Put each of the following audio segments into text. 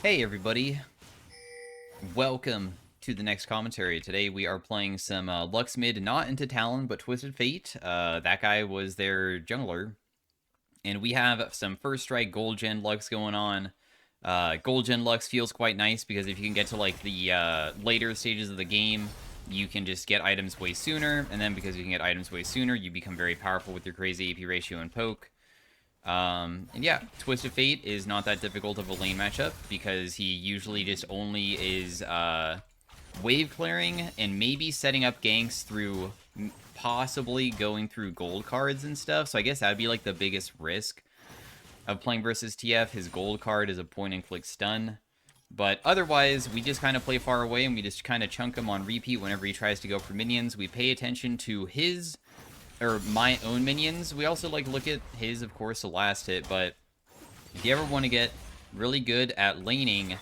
Hey everybody, welcome to the next commentary. Today we are playing some Lux mid, not into Talon, but Twisted Fate. That guy was their jungler. And we have some first strike gold gen Lux going on. Gold gen Lux feels quite nice because if you can get to like the later stages of the game, you can just get items way sooner. And then because you can get items way sooner, you become very powerful with your crazy AP ratio and poke. And yeah, Twisted Fate is not that difficult of a lane matchup because he usually just only is wave clearing and maybe setting up ganks through possibly going through gold cards and stuff. So I guess that would be like the biggest risk of playing versus TF. His gold card is a point and click stun. But otherwise, we just kind of play far away and we just kind of chunk him on repeat whenever he tries to go for minions. We pay attention to his or my own minions. We also like look at his, of course, the last hit, but if you ever want to get really good at laning,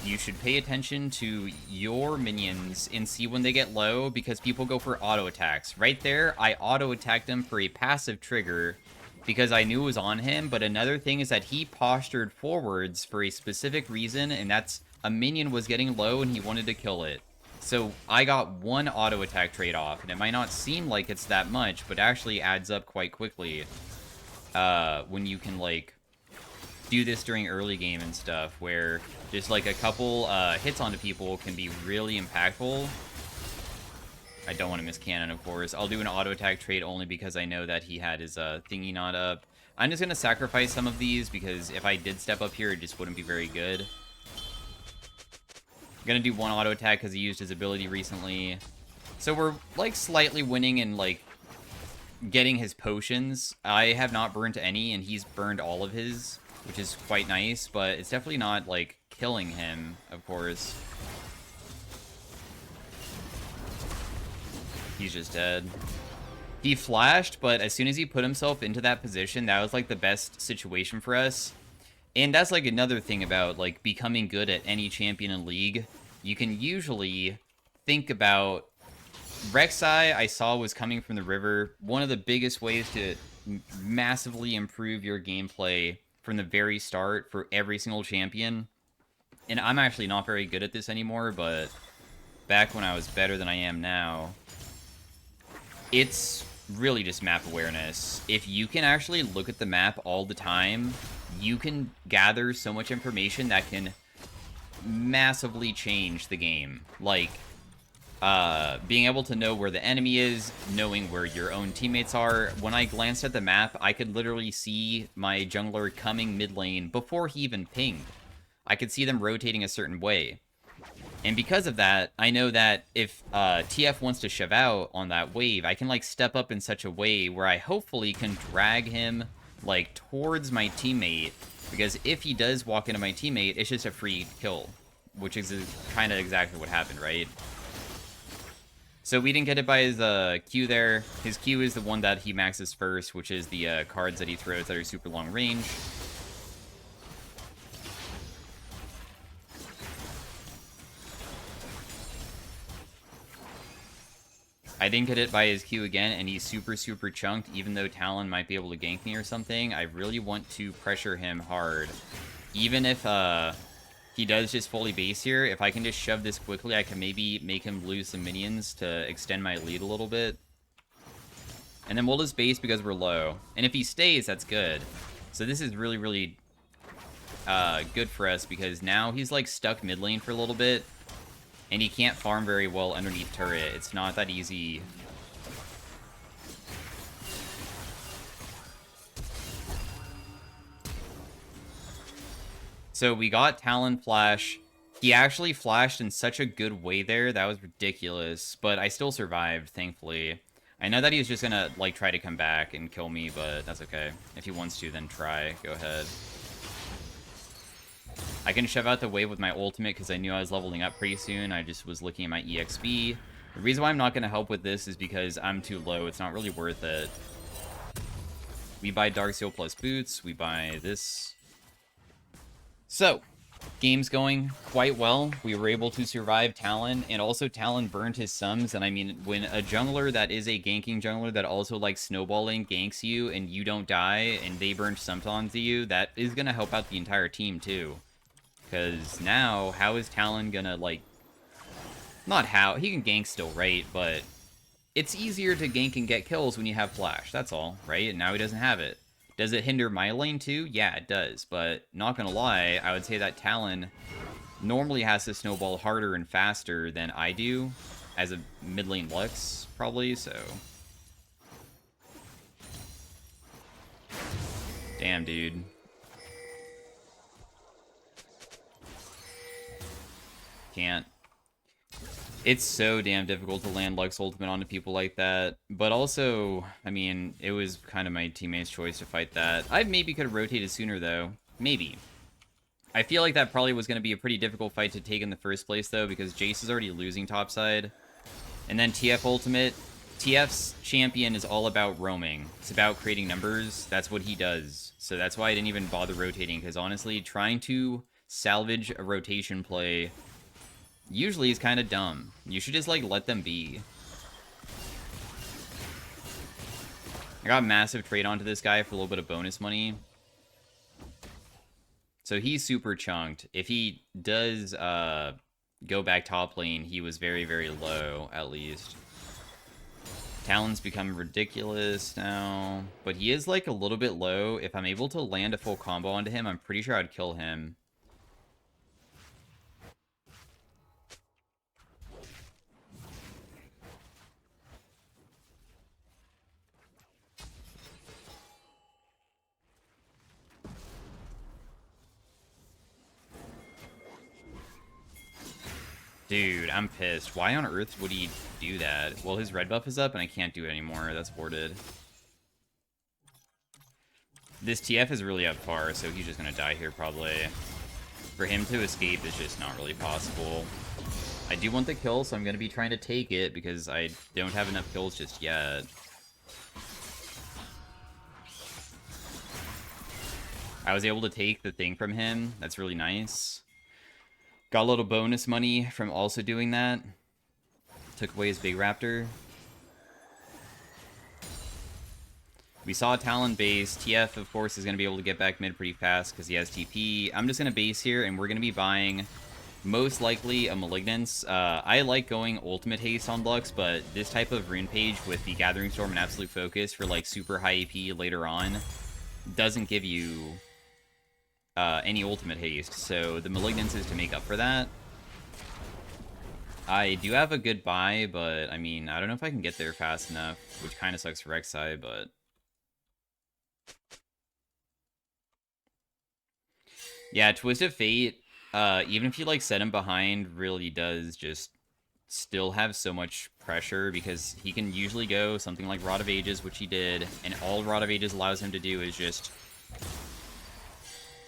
you should pay attention to your minions and see when they get low, because people go for auto attacks. Right there, I auto attacked him for a passive trigger because I knew it was on him, but another thing is that he postured forwards for a specific reason, and that's a minion was getting low and he wanted to kill it. So I got one auto attack trade-off, and it might not seem like it's that much, but actually adds up quite quickly when you can, like, do this during early game and stuff, where just, like, a couple hits onto people can be really impactful. I don't want to miss cannon, of course. I'll do an auto attack trade only because I know that he had his thingy not up. I'm just going to sacrifice some of these because if I did step up here, it just wouldn't be very good. I'm gonna do one auto attack because he used his ability recently. So we're, like, slightly winning and, like, getting his potions. I have not burnt any, and he's burned all of his, which is quite nice, but it's definitely not, like, killing him, of course. He's just dead. He flashed, but as soon as he put himself into that position, that was, like, the best situation for us. And that's, like, another thing about, like, becoming good at any champion in League. You can usually think about... Rek'Sai, I saw, was coming from the river. One of the biggest ways to massively improve your gameplay from the very start for every single champion. And I'm actually not very good at this anymore, but back when I was better than I am now, it's really just map awareness. If you can actually look at the map all the time, you can gather so much information that can massively change the game. Like, being able to know where the enemy is, knowing where your own teammates are. When I glanced at the map, I could literally see my jungler coming mid lane before he even pinged. I could see them rotating a certain way. And because of that, I know that if TF wants to shove out on that wave, I can, like, step up in such a way where I hopefully can drag him, like, towards my teammate, because if he does walk into my teammate, it's just a free kill, which is kind of exactly what happened, right? So we didn't get it by his Q there. His Q is the one that he maxes first, which is the cards that he throws that are super long range. I didn't get it by his Q again, and he's super, super chunked. Even though Talon might be able to gank me or something, I really want to pressure him hard. Even if he does just fully base here, if I can just shove this quickly, I can maybe make him lose some minions to extend my lead a little bit. And then we'll just base because we're low. And if he stays, that's good. So this is really, really good for us because now he's, like, stuck mid lane for a little bit. And he can't farm very well underneath turret. It's not that easy. So we got Talon Flash. He actually flashed in such a good way there. That was ridiculous. But I still survived, thankfully. I know that he was just gonna, like, try to come back and kill me, but that's okay. If he wants to, then try. Go ahead. I can shove out the wave with my ultimate because I knew I was leveling up pretty soon. I just was looking at my EXP. The reason why I'm not going to help with this is because I'm too low. It's not really worth it. We buy Dark Seal plus boots. We buy this. So, game's going quite well. We were able to survive Talon, and also Talon burned his sums. And I mean, when a jungler that is a ganking jungler that also likes snowballing ganks you and you don't die and they burn sums onto you, that is going to help out the entire team too. Because now, how is Talon gonna, like... Not how, he can gank still, right? But it's easier to gank and get kills when you have flash, that's all, right? And now he doesn't have it. Does it hinder my lane too? Yeah, it does. But not gonna lie, I would say that Talon normally has to snowball harder and faster than I do as a mid lane Lux, probably, so... Damn, dude. Can't. It's so damn difficult to land Lux Ultimate onto people like that. But also, I mean, it was kind of my teammate's choice to fight that. I maybe could have rotated sooner, though. Maybe. I feel like that probably was going to be a pretty difficult fight to take in the first place, though, because Jace is already losing topside. And then TF Ultimate. TF's champion is all about roaming. It's about creating numbers. That's what he does. So that's why I didn't even bother rotating, because honestly, trying to salvage a rotation play usually is kind of dumb. You should just, like, let them be. I got massive trade onto this guy for a little bit of bonus money. So he's super chunked. If he does go back top lane, he was very, very low, at least. Talon's become ridiculous now. But he is, like, a little bit low. If I'm able to land a full combo onto him, I'm pretty sure I'd kill him. Dude, I'm pissed. Why on earth would he do that? Well, his red buff is up and I can't do it anymore. That's boarded. This TF is really up far, so he's just gonna die here probably. For him to escape is just not really possible. I do want the kill, so I'm gonna be trying to take it because I don't have enough kills just yet. I was able to take the thing from him. That's really nice. Got a little bonus money from also doing that. Took away his big raptor. We saw Talon base. TF, of course, is going to be able to get back mid pretty fast because he has TP. I'm just going to base here, and we're going to be buying, most likely, a Malignance. I like going Ultimate Haste on Lux, but this type of rune page with the Gathering Storm and Absolute Focus for, like, super high AP later on doesn't give you any ultimate haste, so the Malignance is to make up for that. I do have a good buy, but I mean, I don't know if I can get there fast enough, which kind of sucks for Rek'Sai, but... Yeah, Twisted Fate, even if you, like, set him behind, really does just still have so much pressure, because he can usually go something like Rod of Ages, which he did, and all Rod of Ages allows him to do is just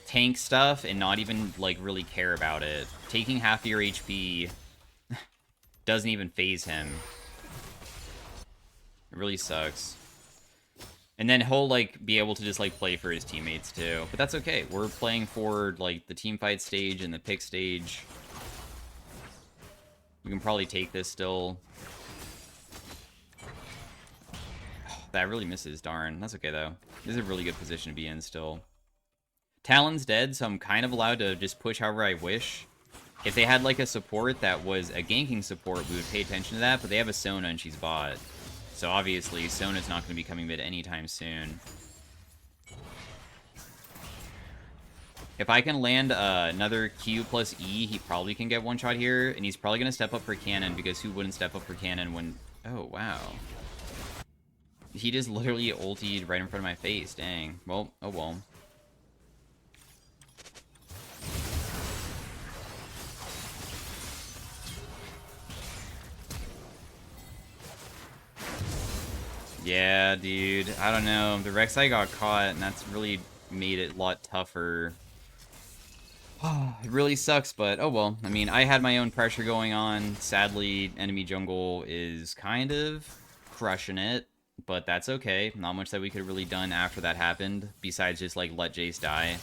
tank stuff and not even, like, really care about it. Taking half your HP doesn't even phase him. It really sucks. And then he'll, like, be able to just, like, play for his teammates, too. But that's okay. We're playing for, like, the team fight stage and the pick stage. We can probably take this still. That really misses, darn. That's okay, though. This is a really good position to be in still. Talon's dead, so I'm kind of allowed to just push however I wish. If they had, like, a support that was a ganking support, we would pay attention to that, but they have a Sona and she's bot. So obviously, Sona's not going to be coming mid anytime soon. If I can land another Q plus E, he probably can get one shot here, and he's probably going to step up for cannon, because who wouldn't step up for cannon when... Oh, wow. He just literally ultied right in front of my face, dang. Well, oh well. Yeah, dude. I don't know. The Rek'Sai got caught, and that's really made it a lot tougher. It really sucks, but oh well. I mean, I had my own pressure going on. Sadly, enemy jungle is kind of crushing it, but that's okay. Not much that we could have really done after that happened, besides just, like, let Jace die.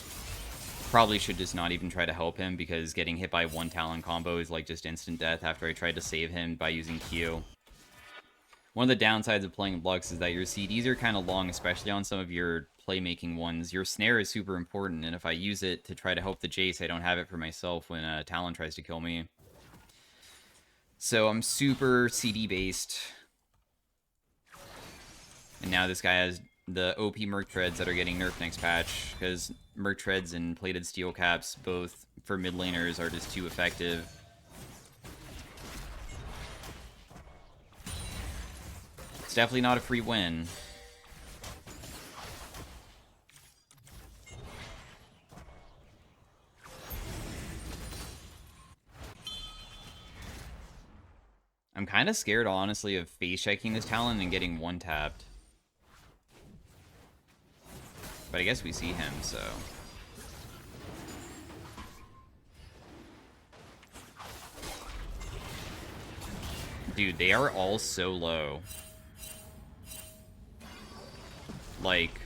Probably should just not even try to help him, because getting hit by one Talon combo is, like, just instant death after I tried to save him by using Q. One of the downsides of playing Lux is that your CDs are kind of long, especially on some of your playmaking ones. Your snare is super important, and if I use it to try to help the Jace, I don't have it for myself when Talon tries to kill me. So I'm super CD based. And now this guy has the OP Merc Treads that are getting nerfed next patch, because Merc Treads and Plated Steel Caps, both for mid laners, are just too effective. It's definitely not a free win. I'm kind of scared, honestly, of face checking this Talon and getting one tapped. But I guess we see him, so... Dude, they are all so low. Like...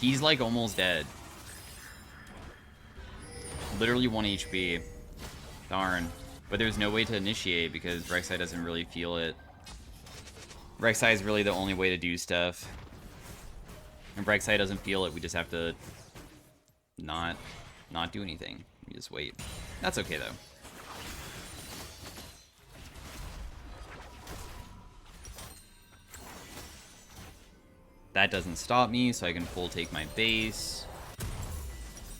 He's, like, almost dead. Literally 1 HP. Darn. But there's no way to initiate because Rek'Sai doesn't really feel it. Rek'Sai is really the only way to do stuff. And Rek'Sai doesn't feel it, we just have to not do anything. We just wait. That's okay, though. That doesn't stop me, so I can full take my base.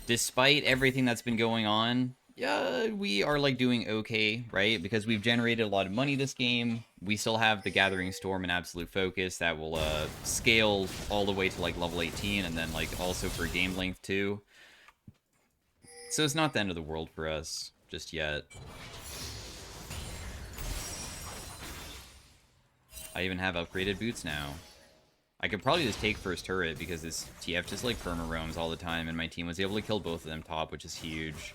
Despite everything that's been going on, yeah, we are, like, doing okay, right? Because we've generated a lot of money this game. We still have the Gathering Storm and Absolute Focus that will scale all the way to, like, level 18, and then, like, also for game length, too. So it's not the end of the world for us just yet. I even have upgraded boots now. I could probably just take first turret because this TF just like perma roams all the time, and my team was able to kill both of them top, which is huge.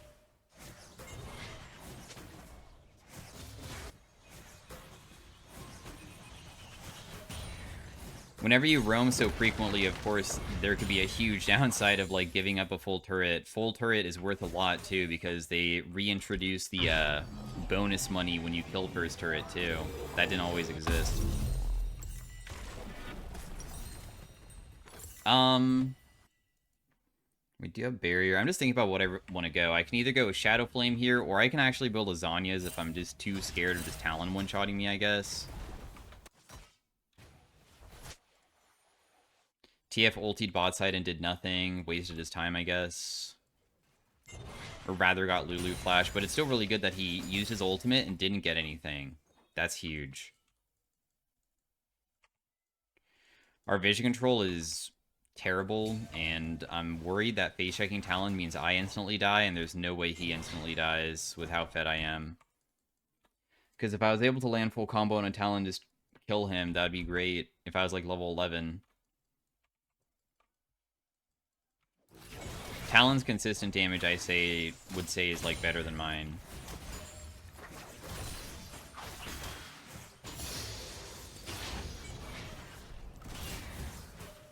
Whenever you roam so frequently, of course, there could be a huge downside of like giving up a full turret. Full turret is worth a lot too because they reintroduce the bonus money when you kill first turret too. That didn't always exist. We do have barrier. I'm just thinking about what I want to go. I can either go with Shadow Flame here, or I can actually build lasagnas if I'm just too scared of this Talon one-shotting me, I guess. TF ultied bot side and did nothing. Wasted his time, I guess. Or rather got Lulu flash, but it's still really good that he used his ultimate and didn't get anything. That's huge. Our vision control is terrible, and I'm worried that face checking Talon means I instantly die, and there's no way he instantly dies with how fed I am. Because if I was able to land full combo on a Talon, just kill him, that'd be great. If I was like level 11. Talon's consistent damage, would say is like better than mine.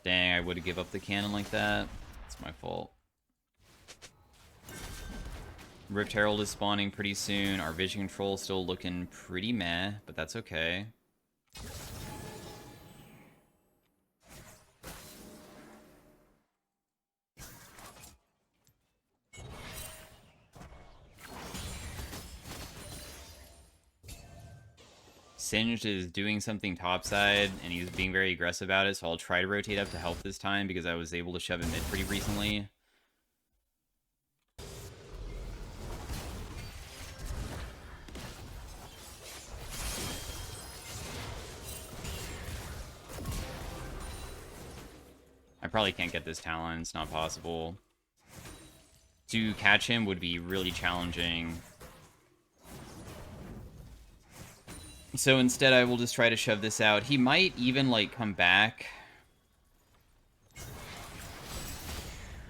Dang, I would have give up the cannon like that. It's my fault. Rift Herald is spawning pretty soon. Our vision control is still looking pretty meh, but that's okay. Singed is doing something topside, and he's being very aggressive about it, so I'll try to rotate up to help this time, because I was able to shove him mid pretty recently. I probably can't get this Talon, it's not possible. To catch him would be really challenging. So instead, I will just try to shove this out. He might even, like, come back.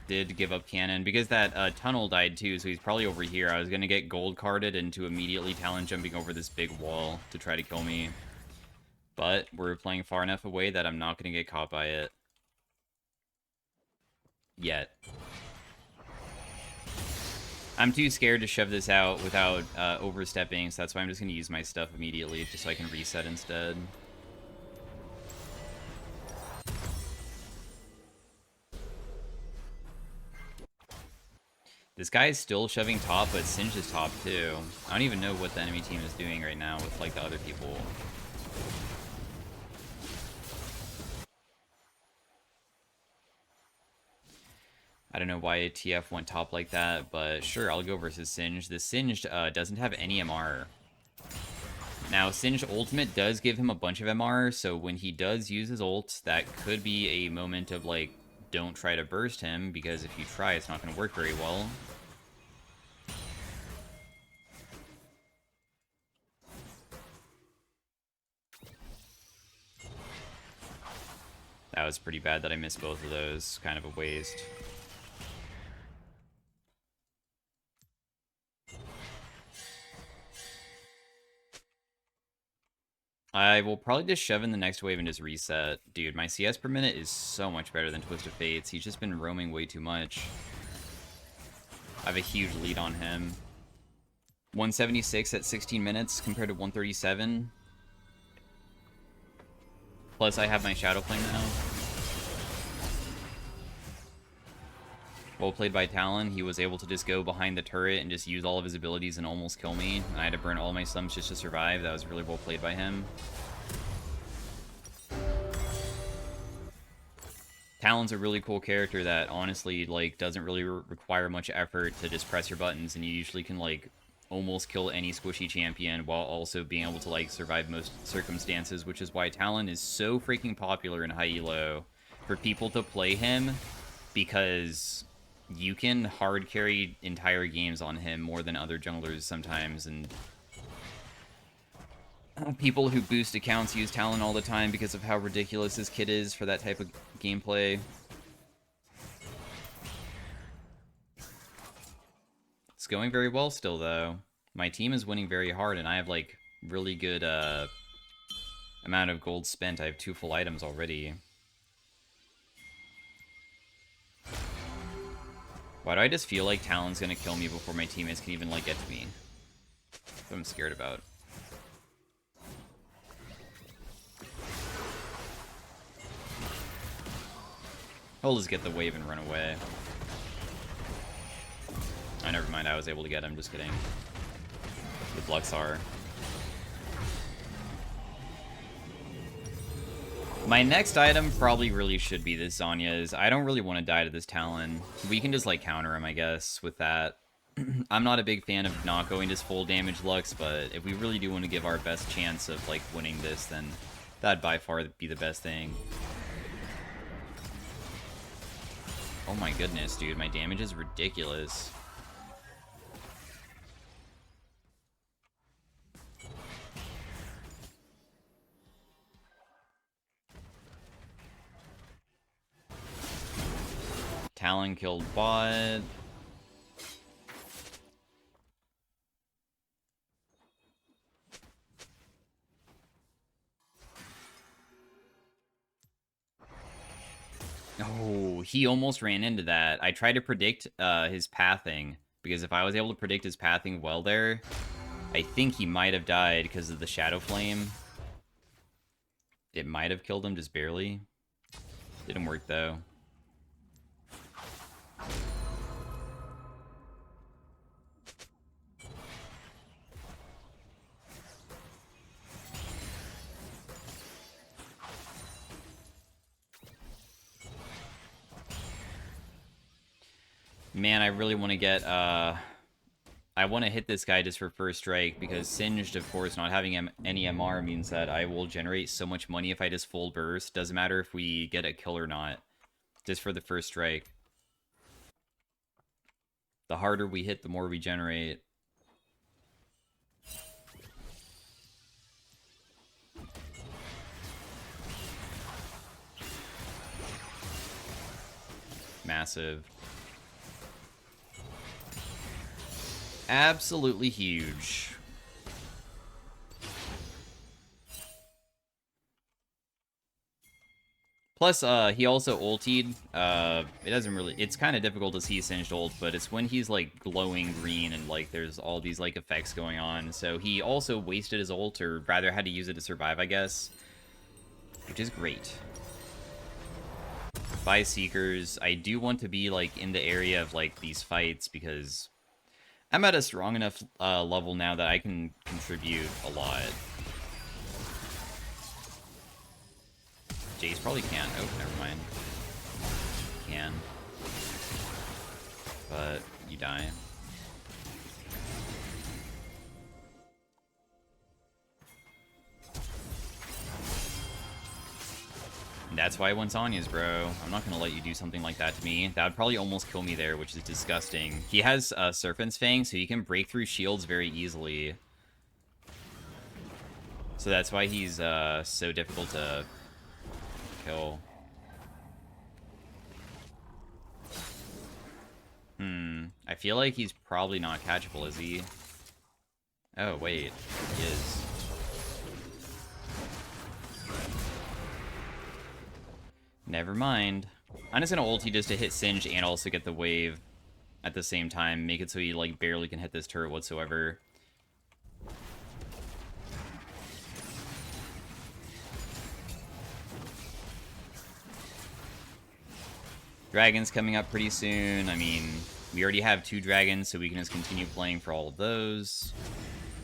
Did give up cannon. Because that tunnel died, too, so he's probably over here. I was going to get gold carded into immediately Talon jumping over this big wall to try to kill me. But we're playing far enough away that I'm not going to get caught by it. Yet. I'm too scared to shove this out without overstepping, so that's why I'm just going to use my stuff immediately, just so I can reset instead. This guy is still shoving top, but Singed is top too. I don't even know what the enemy team is doing right now with like the other people. I don't know why TF went top like that, but sure, I'll go versus Singed. The Singed doesn't have any MR. Now, Singed ultimate does give him a bunch of MR, so when he does use his ult, that could be a moment of like, don't try to burst him, because if you try, it's not going to work very well. That was pretty bad that I missed both of those. Kind of a waste. I will probably just shove in the next wave and just reset. Dude, my CS per minute is so much better than Twisted Fate's. He's just been roaming way too much. I have a huge lead on him. 176 at 16 minutes compared to 137. Plus, I have my Shadow Flame now. Well played by Talon. He was able to just go behind the turret and just use all of his abilities and almost kill me. I had to burn all my slums just to survive. That was really well played by him. Talon's a really cool character that honestly like doesn't really require much effort to just press your buttons, and you usually can like almost kill any squishy champion while also being able to like survive most circumstances, which is why Talon is so freaking popular in high elo for people to play him, because you can hard carry entire games on him more than other junglers sometimes, and people who boost accounts use Talon all the time because of how ridiculous his kit is for that type of gameplay. It's going very well still, though. My team is winning very hard, and I have, like, really good amount of gold spent. I have 2 full items already. Why do I just feel like Talon's gonna kill me before my teammates can even, like, get to me? That's what I'm scared about. I'll just get the wave and run away. Oh, never mind, I was able to get him, just kidding. With Luxar. My next item probably really should be this Zanya's. I don't really want to die to this Talon. We can just, like, counter him, I guess, with that. I'm not a big fan of not going to full damage Lux, but if we really do want to give our best chance of, like, winning this, then that'd by far be the best thing. Oh my goodness, dude. My damage is ridiculous. Talon killed bot. Oh, he almost ran into that. I tried to predict his pathing, because if I was able to predict his pathing well there, I think he might have died because of the Shadow Flame. It might have killed him just barely. Didn't work though. Man, I really want to get, I want to hit this guy just for first strike, because Singed, of course, not having any MR means that I will generate so much money if I just full burst. Doesn't matter if we get a kill or not, just for the first strike. The harder we hit, the more we generate. Massive. Absolutely huge. Plus, he also ultied. It doesn't really... It's kind of difficult to see Singed ult, but it's when he's, like, glowing green and, like, there's all these, like, effects going on. So he also wasted his ult, or rather had to use it to survive, I guess. Which is great. By Seekers. I do want to be, like, in the area of, like, these fights, because I'm at a strong enough level now that I can contribute a lot. Jace probably can't. Oh, never mind. Can. But you die. And that's why I want Sonya's, bro. I'm not gonna let you do something like that to me. That would probably almost kill me there, which is disgusting. He has Serpent's Fang, so he can break through shields very easily. So that's why he's so difficult to kill. I feel like he's probably not catchable, is he? Oh, wait. He is. Never mind. I'm just gonna ulti just to hit Singe and also get the wave at the same time. Make it so he, like, barely can hit this turret whatsoever. Dragon's coming up pretty soon. I mean, we already have 2 dragons, so we can just continue playing for all of those.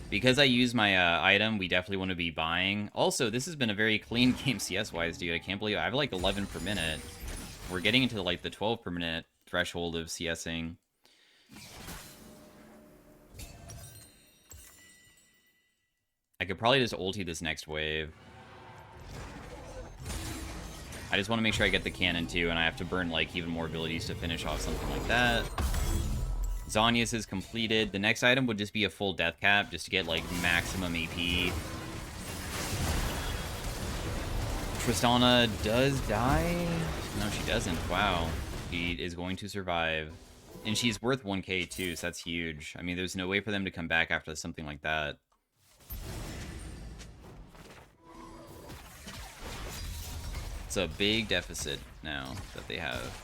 Because I use my item, we definitely want to be buying. Also, this has been a very clean game CS-wise, dude. I can't believe I have like 11 per minute. We're getting into like the 12 per minute threshold of CSing. I could probably just ulti this next wave. I just want to make sure I get the cannon too, and I have to burn like even more abilities to finish off something like that. Zhonya's is completed. The next item would just be a full death cap, just to get like maximum AP. Tristana does die? No, she doesn't. Wow. She is going to survive. And she's worth 1k too, so that's huge. I mean, there's no way for them to come back after something like that. It's a big deficit now that they have.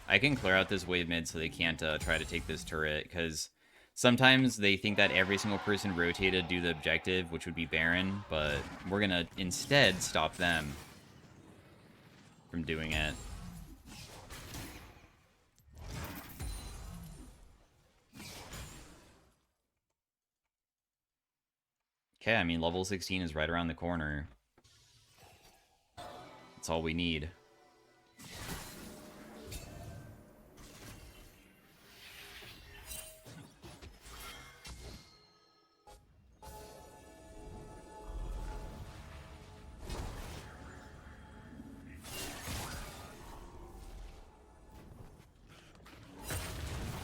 I can clear out this wave mid so they can't try to take this turret, because sometimes they think that every single person rotated do the objective, which would be Baron, but we're gonna instead stop them from doing it. Okay, I mean, level 16 is right around the corner. That's all we need.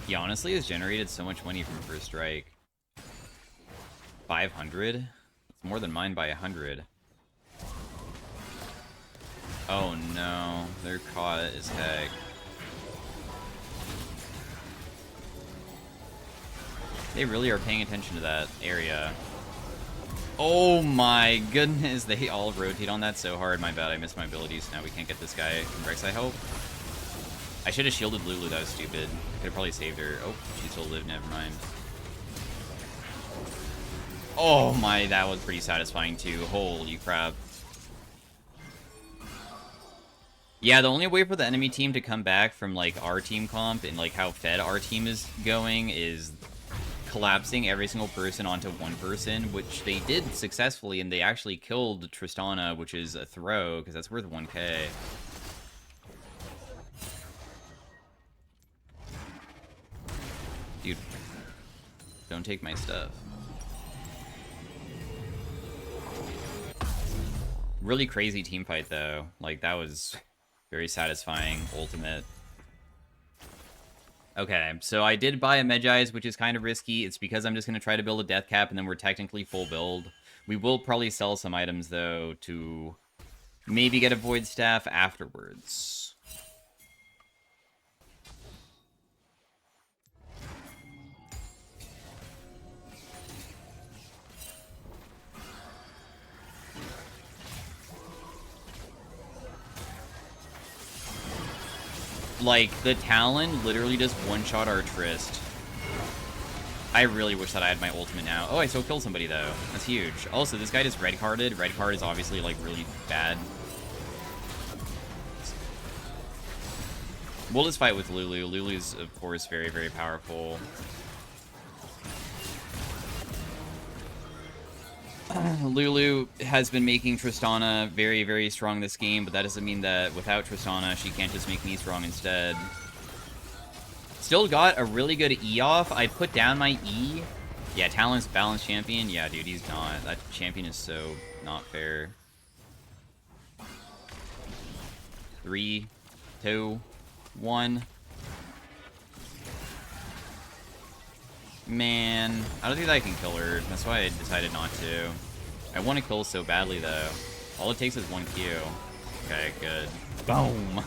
He honestly has generated so much money from First Strike. 500? It's more than mine by 100. Oh no, they're caught as heck. They really are paying attention to that area. Oh my goodness, they all rotate on that so hard. My bad, I missed my abilities. Now we can't get this guy in Rex, I hope. I should have shielded Lulu, that was stupid. Could have probably saved her. Oh, she still lived, never mind. Oh my, that was pretty satisfying too. Holy crap. Yeah, the only way for the enemy team to come back from, like, our team comp and, like, how fed our team is going is collapsing every single person onto one person, which they did successfully, and they actually killed Tristana, which is a throw, because that's worth 1k. Dude, don't take my stuff. Really crazy team fight, though. Like, that was very satisfying, ultimate. Okay, so I did buy a Medjai's, which is kind of risky. It's because I'm just going to try to build a death cap, and then we're technically full build. We will probably sell some items, though, to maybe get a Void Staff afterwards. Like, the Talon literally just one-shot our Trist. I really wish that I had my ultimate now. Oh, I still killed somebody, though. That's huge. Also, this guy just red-carded. Red card is obviously, like, really bad. We'll just fight with Lulu. Lulu's, of course, very, very powerful. Lulu has been making Tristana very, very strong this game, but that doesn't mean that without Tristana, she can't just make me strong instead. Still got a really good E off. I put down my E. Yeah, Talon's balanced champion. Yeah, dude, he's not. That champion is so not fair. 3, 2, 1. Man, I don't think that I can kill her. That's why I decided not to. I want to kill so badly, though. All it takes is 1 Q. Okay, good. Boom!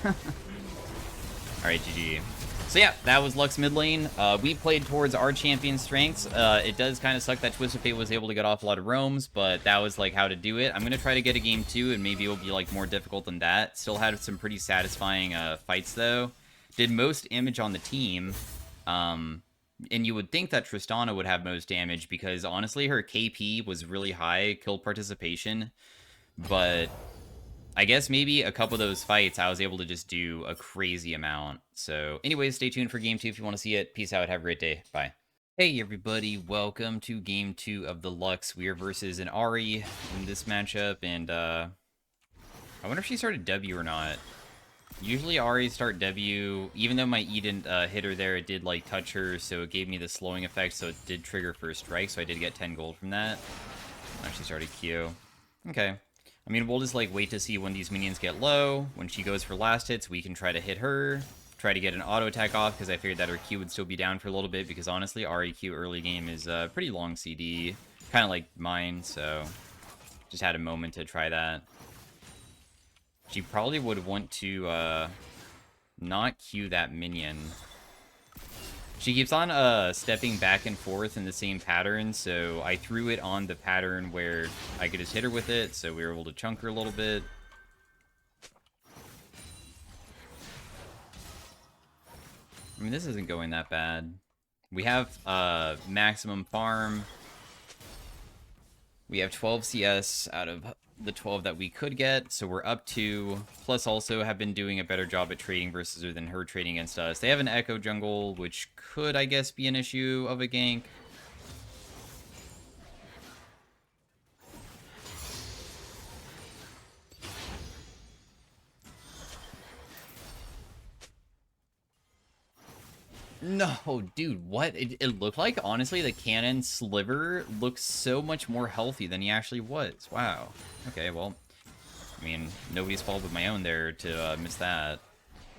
Alright, GG. So yeah, that was Lux mid lane. We played towards our champion's strengths. It does kind of suck that Twisted Fate was able to get off a lot of roams, but that was like how to do it. I'm going to try to get a game 2, and maybe it'll be like more difficult than that. Still had some pretty satisfying fights, though. Did most damage on the team. And you would think that Tristana would have most damage because, honestly, her KP was really high, kill participation. But I guess maybe a couple of those fights, I was able to just do a crazy amount. So, anyways, stay tuned for Game 2 if you want to see it. Peace out. Have a great day. Bye. Hey, everybody. Welcome to Game 2 of the Lux. We are versus an Ahri in this matchup. And, I wonder if she started W or not. Usually Ahri start W, even though my E didn't hit her there, it did like touch her, so it gave me the slowing effect, so it did trigger first strike, so I did get 10 gold from that. Actually started Q. Okay. I mean, we'll just like wait to see when these minions get low. When she goes for last hits, we can try to hit her. Try to get an auto attack off, because I figured that her Q would still be down for a little bit, because honestly, Ahri Q early game is a pretty long CD. Kind of like mine, so just had a moment to try that. She probably would want to, not Q that minion. She keeps on, stepping back and forth in the same pattern, so I threw it on the pattern where I could just hit her with it, so we were able to chunk her a little bit. I mean, this isn't going that bad. We have, maximum farm. We have 12 CS out of the 12 that we could get, so we're up to, plus also have been doing a better job at trading versus her than her trading against us. They have an Echo jungle, which could, I guess, be an issue of a gank. No, dude, what? It looked like, honestly, the cannon sliver looks so much more healthy than he actually was. Wow. Okay, well, I mean, nobody's fault but my own there to miss that.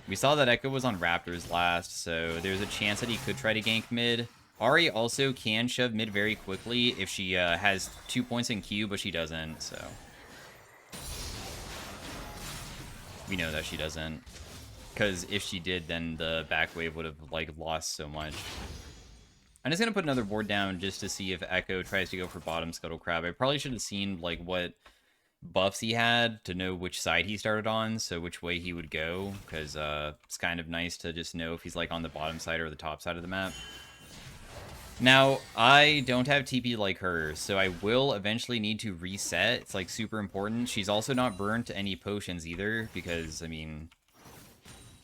We saw that Echo was on Raptors last, so there's a chance that he could try to gank mid. Ahri also can shove mid very quickly if she has 2 points in Q, but she doesn't, so. We know that she doesn't. Because if she did, then the back wave would have, like, lost so much. I'm just going to put another board down just to see if Echo tries to go for bottom Scuttle Crab. I probably should have seen, like, what buffs he had to know which side he started on, so which way he would go, because it's kind of nice to just know if he's, like, on the bottom side or the top side of the map. Now, I don't have TP like her, so I will eventually need to reset. It's, like, super important. She's also not burnt any potions either, because, I mean,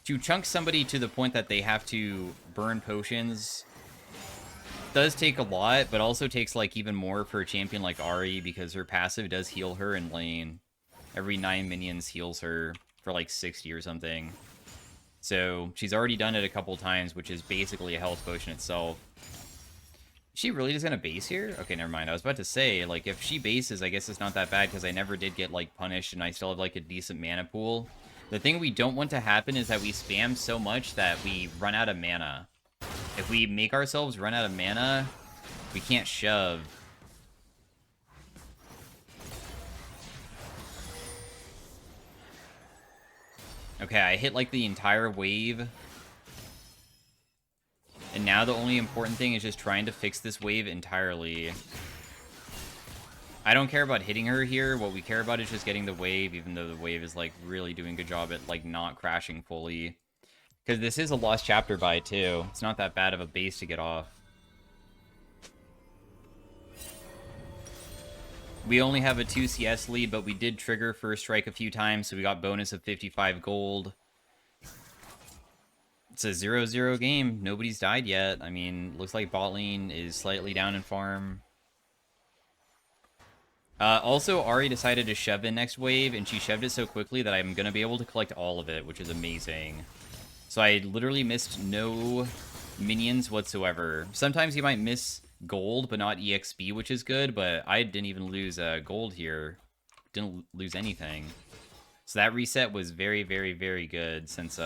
to chunk somebody to the point that they have to burn potions does take a lot, but also takes, like, even more for a champion like Ahri, because her passive does heal her in lane. Every 9 minions heals her for, like, 60 or something. So, she's already done it a couple times, which is basically a health potion itself. Is she really just gonna base here? Okay, never mind. I was about to say, like, if she bases, I guess it's not that bad, because I never did get, like, punished, and I still have, like, a decent mana pool. The thing we don't want to happen is that we spam so much that we run out of mana. If we make ourselves run out of mana, we can't shove. Okay, I hit, like, the entire wave. And now the only important thing is just trying to fix this wave entirely. I don't care about hitting her here. What we care about is just getting the wave, even though the wave is, like, really doing a good job at, like, not crashing fully. Because this is a lost chapter buy, too. It's not that bad of a base to get off. We only have a 2 CS lead, but we did trigger first strike a few times, so we got bonus of 55 gold. It's a 0-0 game. Nobody's died yet. I mean, looks like bot lane is slightly down in farm. Also, Ari decided to shove in next wave, and she shoved it so quickly that I'm going to be able to collect all of it, which is amazing. So I literally missed no minions whatsoever. Sometimes you might miss gold, but not EXP, which is good, but I didn't even lose gold here. Didn't lose anything. So that reset was very, very, very good, since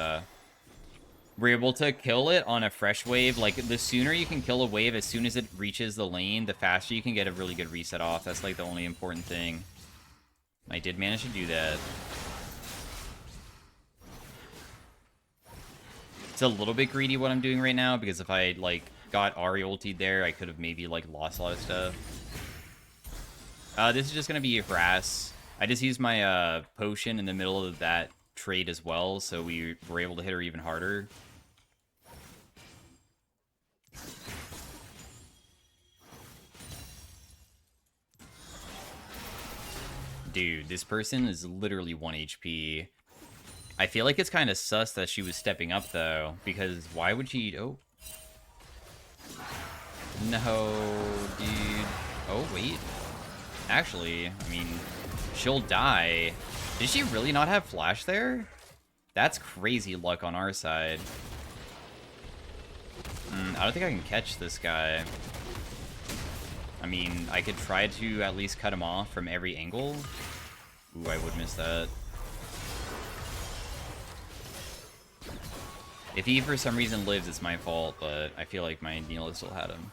we're able to kill it on a fresh wave. Like, the sooner you can kill a wave as soon as it reaches the lane, the faster you can get a really good reset off. That's, like, the only important thing. I did manage to do that. It's a little bit greedy what I'm doing right now, because if I, like, got Ari ultied there, I could have maybe, like, lost a lot of stuff. This is just going to be harass. I just used my potion in the middle of that trade as well, so we were able to hit her even harder. Dude, this person is literally 1 HP. I feel like it's kind of sus that she was stepping up, though, because why would she... Oh. No, dude. Oh, wait. Actually, I mean, she'll die. Did she really not have flash there? That's crazy luck on our side. I don't think I can catch this guy. I mean, I could try to at least cut him off from every angle. Ooh, I would miss that. If he for some reason lives, it's my fault, but I feel like my Neela still had him.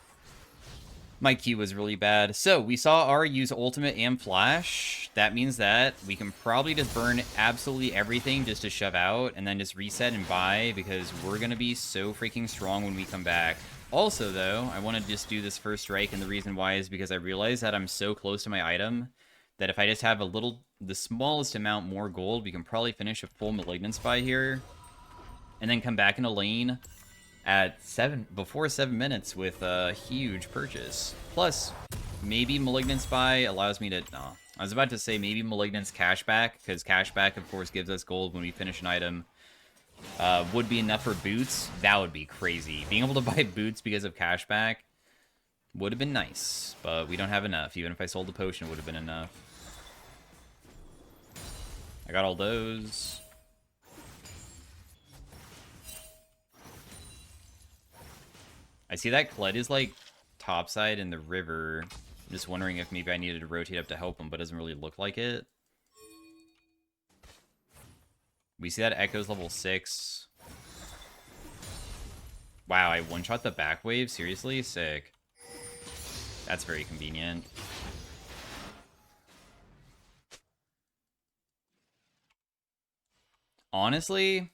My Q was really bad. So, we saw Ari use ultimate and flash. That means that we can probably just burn absolutely everything just to shove out, and then just reset and buy, because we're going to be so freaking strong when we come back. Also, though, I want to just do this first strike, and the reason why is because I realize that I'm so close to my item that if I just have the smallest amount more gold, we can probably finish a full Malignance buy here, and then come back in a lane at before 7 minutes with a huge purchase. Plus, maybe Malignance buy allows me to... No, I was about to say maybe Malignance cashback, because cashback, of course, gives us gold when we finish an item. Would be enough for boots. That would be crazy. Being able to buy boots because of cashback would have been nice, but we don't have enough. Even if I sold the potion, it would have been enough. I got all those. I see that Kled is, like, topside in the river. I'm just wondering if maybe I needed to rotate up to help him, but it doesn't really look like it. We see that Echo's level 6. Wow, I one-shot the back wave? Seriously? Sick. That's very convenient. Honestly,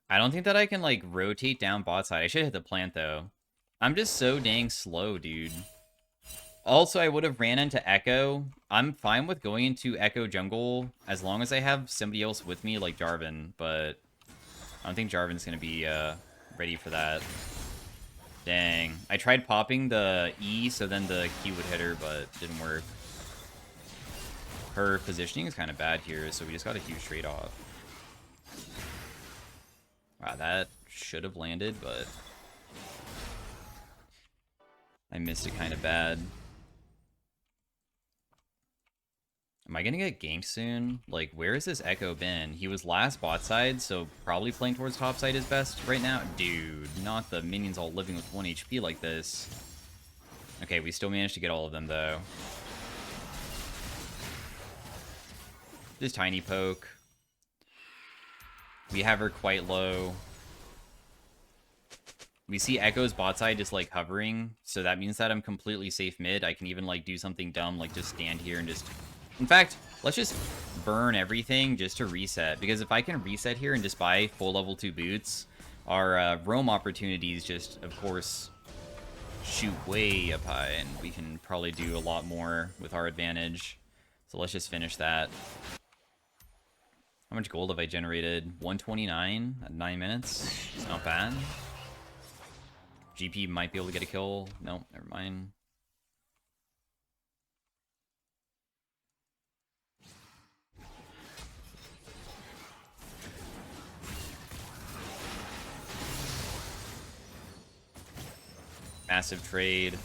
I don't think that I can, like, rotate down bot side. I should hit the plant, though. I'm just so dang slow, dude. Also, I would have ran into Echo. I'm fine with going into Echo jungle as long as I have somebody else with me, like Jarvan, but I don't think Jarvan's going to be ready for that. Dang. I tried popping the E so then the Q would hit her, but didn't work. Her positioning is kind of bad here, so we just got a huge trade-off. Wow, that should have landed, but I missed it kind of bad. Am I gonna get ganked soon? Like, where has this Echo been? He was last bot side, so probably playing towards top side is best right now. Dude, not the minions all living with 1 HP like this. Okay, we still managed to get all of them, though. Just tiny poke. We have her quite low. We see Echo's bot side just, like, hovering, so that means that I'm completely safe mid. I can even, like, do something dumb, like just stand here and just... In fact, let's just burn everything just to reset, because if I can reset here and just buy full level 2 boots, our roam opportunities just, of course, shoot way up high, and we can probably do a lot more with our advantage. So let's just finish that. How much gold have I generated? 129 at 9 minutes. It's not bad. GP might be able to get a kill. Nope, never mind. Massive trade.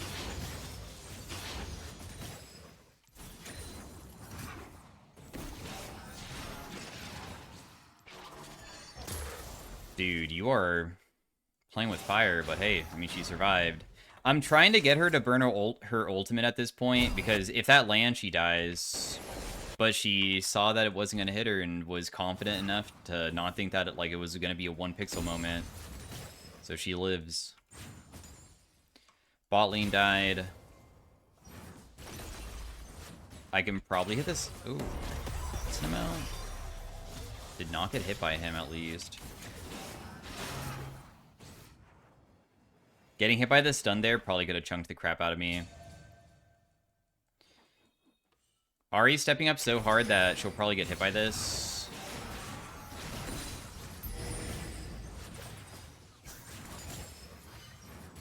Dude, you are playing with fire, but hey, I mean, she survived. I'm trying to get her to burn her ultimate at this point, because if that lands, she dies. But she saw that it wasn't going to hit her and was confident enough to not think that it was going to be a 1 pixel moment. So she lives. Bot lane died. I can probably hit this. Ooh, decent amount. Did not get hit by him, at least. Getting hit by the stun there probably could have chunked the crap out of me. Ahri's stepping up so hard that she'll probably get hit by this.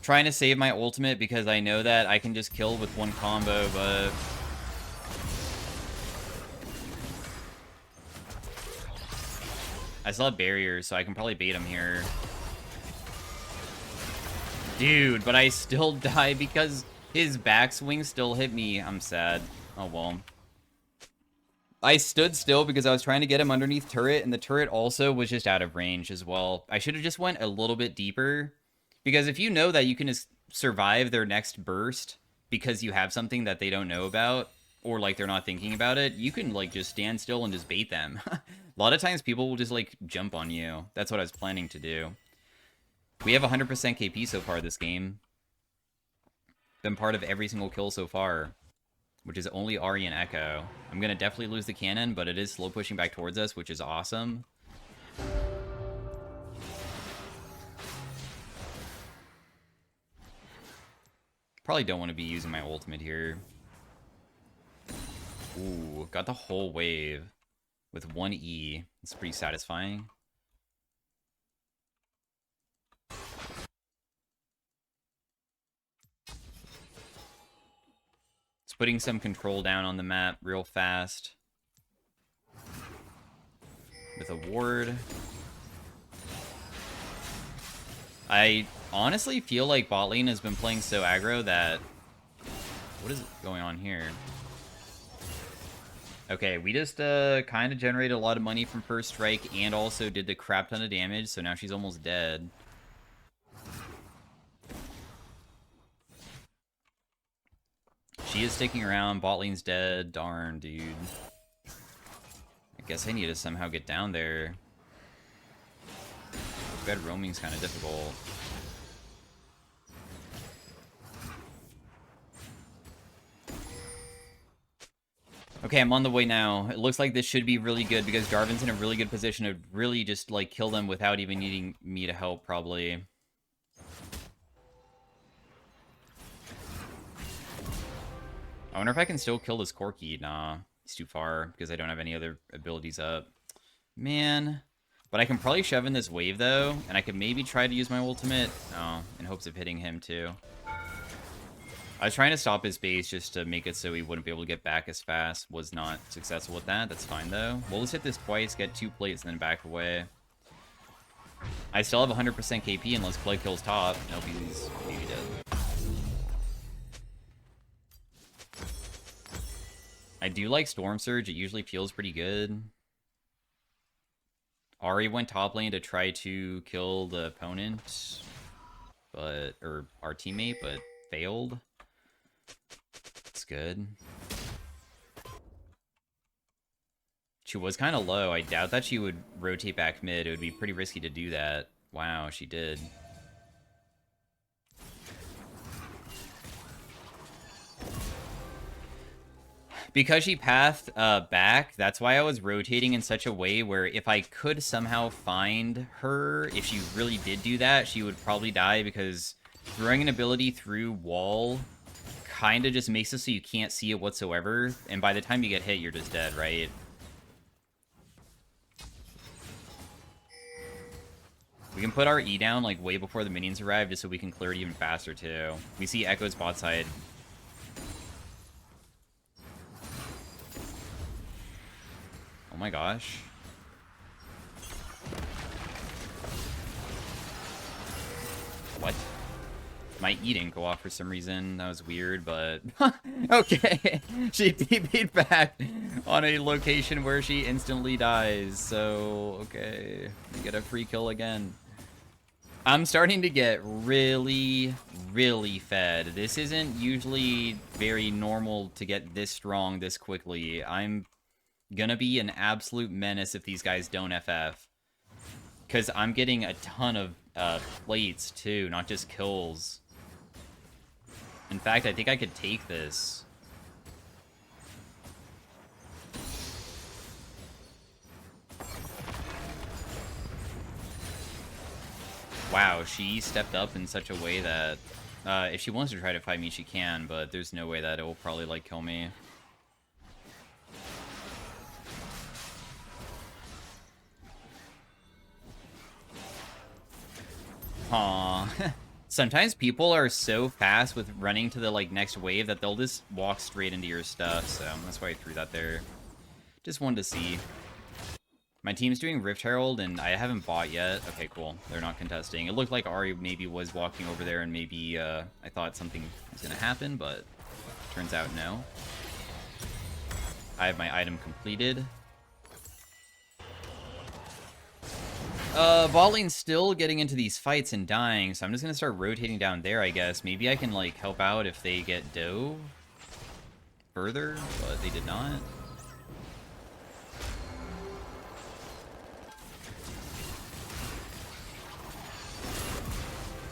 Trying to save my ultimate because I know that I can just kill with one combo, but... I still have barriers, so I can probably bait him here. Dude, but I still die because his backswing still hit me. I'm sad. Oh, well. I stood still because I was trying to get him underneath turret, and the turret also was just out of range as well. I should have just went a little bit deeper, because if you know that you can just survive their next burst because you have something that they don't know about, or like they're not thinking about it, you can like just stand still and just bait them. A lot of times people will just like jump on you. That's what I was planning to do. We have 100% KP so far this game. Been part of every single kill so far, which is only Ahri and Echo. I'm going to definitely lose the cannon, but it is slow pushing back towards us, which is awesome. Probably don't want to be using my ultimate here. Ooh, got the whole wave with 1 E. It's pretty satisfying. Putting some control down on the map real fast. With a ward. I honestly feel like bot lane has been playing so aggro that... What is going on here? Okay, we just kind of generated a lot of money from first strike and also did the crap ton of damage, so now she's almost dead. She is sticking around. Bot lane's dead. Darn, dude. I guess I need to somehow get down there. Bed roaming's kind of difficult. Okay, I'm on the way now. It looks like this should be really good because Jarvan's in a really good position to really just, like, kill them without even needing me to help, probably. I wonder if I can still kill this Corki. Nah, he's too far because I don't have any other abilities up. Man. But I can probably shove in this wave, though, and I could maybe try to use my ultimate. Oh, in hopes of hitting him, too. I was trying to stop his base just to make it so he wouldn't be able to get back as fast. Was not successful with that. That's fine, though. We'll just hit this twice, get 2 plates, and then back away. I still have 100% KP unless Clay kills top. Nope, he's maybe dead. I do like Storm Surge. It usually feels pretty good. Ahri went top lane to try to kill the opponent, or our teammate, but failed. It's good. She was kind of low. I doubt that she would rotate back mid. It would be pretty risky to do that. Wow, she did. Because she pathed back, that's why I was rotating in such a way where if I could somehow find her, if she really did do that, she would probably die because throwing an ability through wall kind of just makes it so you can't see it whatsoever, and by the time you get hit, you're just dead, right? We can put our E down, like, way before the minions arrive, just so we can clear it even faster, too. We see Echo's bot side. Oh my gosh. What? My E didn't go off for some reason. That was weird, but... okay. She TP'd back on a location where she instantly dies. So, okay. We get a free kill again. I'm starting to get really, really fed. This isn't usually very normal to get this strong this quickly. I'm gonna be an absolute menace if these guys don't FF. Because I'm getting a ton of plates, too, not just kills. In fact, I think I could take this. Wow, she stepped up in such a way that if she wants to try to fight me, she can, but there's no way that it will probably, like, kill me. Aww. Sometimes people are so fast with running to the, like, next wave that they'll just walk straight into your stuff, so that's why I threw that there. Just wanted to see. My team's doing Rift Herald, and I haven't bought yet. Okay, cool. They're not contesting. It looked like Ari maybe was walking over there, and maybe I thought something was going to happen, but turns out no. I have my item completed. Bot lane's still getting into these fights and dying, so I'm just gonna start rotating down there, I guess. Maybe I can, like, help out if they get dove further, but they did not.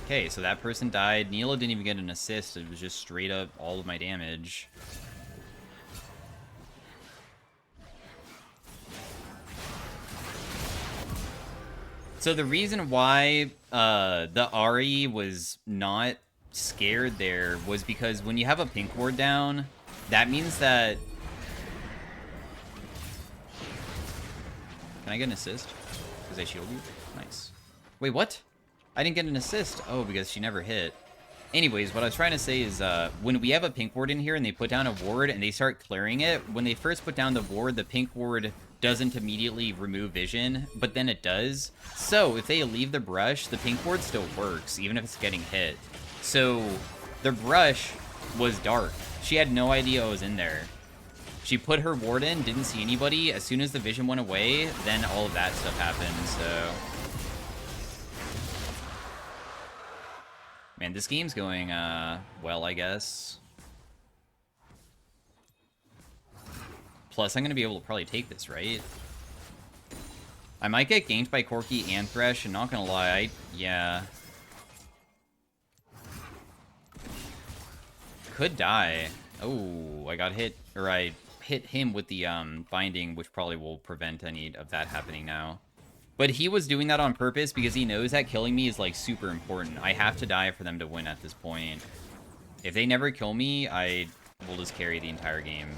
Okay, so that person died. Neela didn't even get an assist. It was just straight up all of my damage. So the reason why the Ari was not scared there was because when you have a pink ward down, that means that... Can I get an assist? Because I shield you? Nice. Wait, what? I didn't get an assist. Oh, because she never hit. Anyways, what I was trying to say is when we have a pink ward in here and they put down a ward and they start clearing it, when they first put down the ward, the pink ward doesn't immediately remove vision, but then it does. So if they leave the brush, the pink ward still works, even if it's getting hit. So the brush was dark. She had no idea I was in there. She put her ward in, didn't see anybody. As soon as the vision went away, then all of that stuff happened, so... Man, this game's going, well, I guess. Plus, I'm going to be able to probably take this, right? I might get ganked by Corki and Thresh, and not going to lie, yeah. Could die. Oh, I got hit, or I hit him with the binding, which probably will prevent any of that happening now. But he was doing that on purpose because he knows that killing me is, like, super important. I have to die for them to win at this point. If they never kill me, I will just carry the entire game.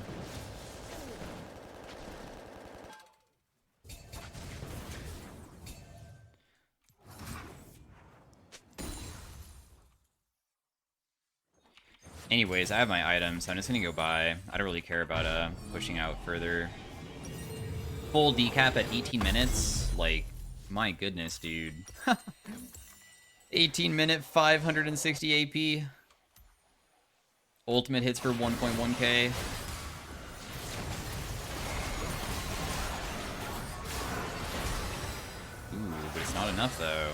Anyways, I have my items, so I'm just gonna go by. I don't really care about pushing out further. Full decap at 18 minutes? Like, my goodness, dude. 18 minute, 560 AP. Ultimate hits for 1.1k. Ooh, but it's not enough, though.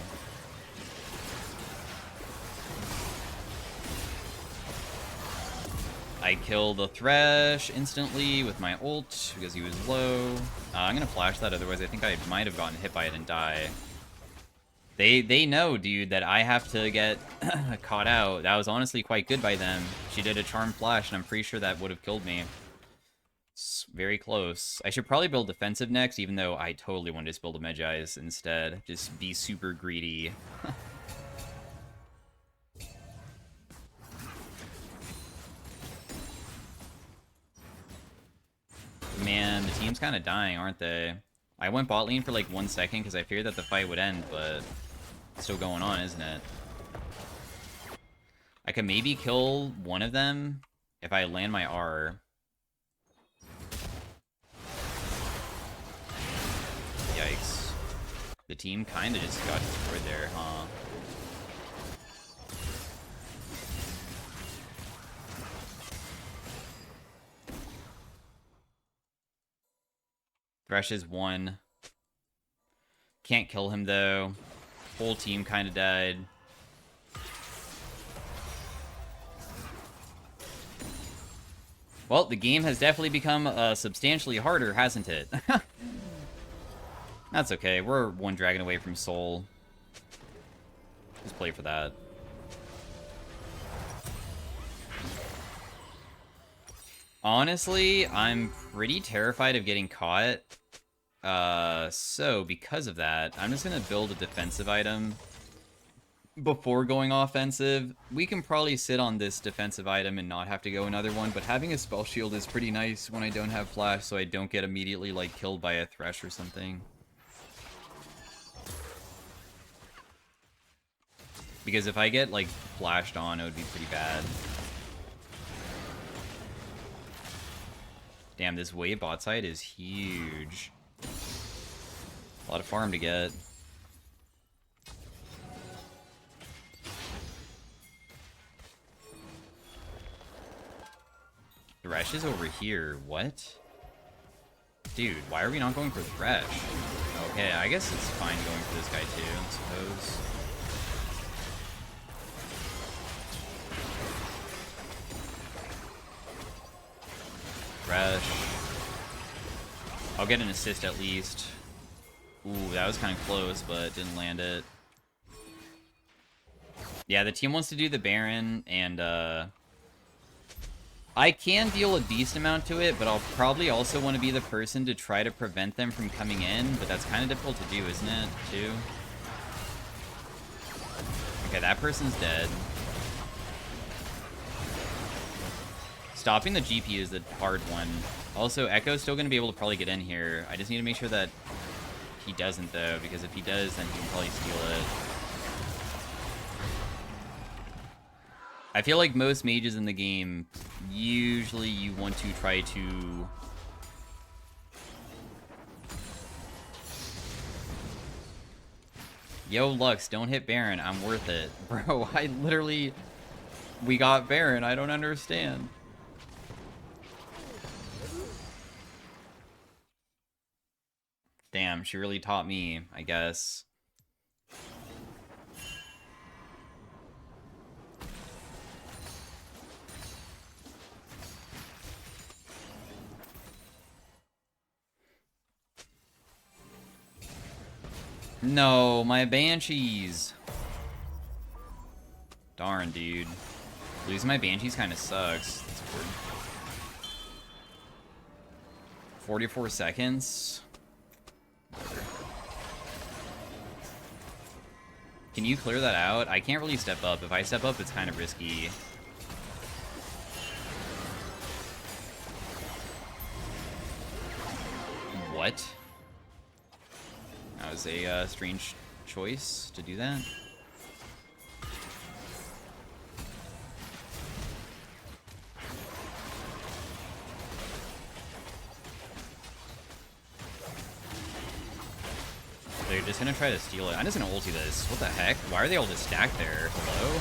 I kill the Thresh instantly with my ult because he was low. I'm gonna flash that, otherwise I think I might have gotten hit by it and die. They know, dude, that I have to get caught out. That was honestly quite good by them. She did a charm flash, and I'm pretty sure that would have killed me. It's very close. I should probably build defensive next, even though I totally want to just build a Medjai's instead. Just be super greedy. Man, the team's kind of dying, aren't they? I went bot lane for like 1 second because I feared that the fight would end, but still going on, isn't it? I could maybe kill one of them if I land my R. Yikes. The team kind of just got destroyed there, huh? Thresh is 1. Can't kill him, though. Whole team kind of died. Well, the game has definitely become substantially harder, hasn't it? That's okay. We're 1 dragon away from Soul. Just play for that. Honestly, I'm pretty terrified of getting caught. So because of that, I'm just gonna build a defensive item before going offensive. We can probably sit on this defensive item and not have to go another one, but having a spell shield is pretty nice when I don't have flash, so I don't get immediately, like, killed by a Thresh or something. Because if I get, like, flashed on, it would be pretty bad. Damn, this wave bot side is huge. A lot of farm to get. Thresh is over here. What? Dude, why are we not going for Thresh? Okay, I guess it's fine going for this guy too, I suppose. Thresh. I'll get an assist at least. Ooh, that was kind of close, but didn't land it. Yeah, the team wants to do the Baron, and I can deal a decent amount to it, but I'll probably also want to be the person to try to prevent them from coming in, but that's kind of difficult to do, isn't it, too? Okay, that person's dead. Stopping the GP is the hard one. Also, Echo's still going to be able to probably get in here. I just need to make sure that he doesn't, though, because if he does, then he can probably steal it. I feel like most mages in the game, usually you want to try to... Yo, Lux, don't hit Baron. I'm worth it. Bro, I literally... We got Baron. I don't understand. Damn, she really taught me, I guess. No, my Banshees. Darn, dude. Losing my Banshees kind of sucks. That's weird. 44 seconds. Can you clear that out? I can't really step up. If I step up, it's kind of risky. What? That was a strange choice to do that. They're just gonna try to steal it. I'm just gonna ulti this. What the heck? Why are they all just stacked there? Hello?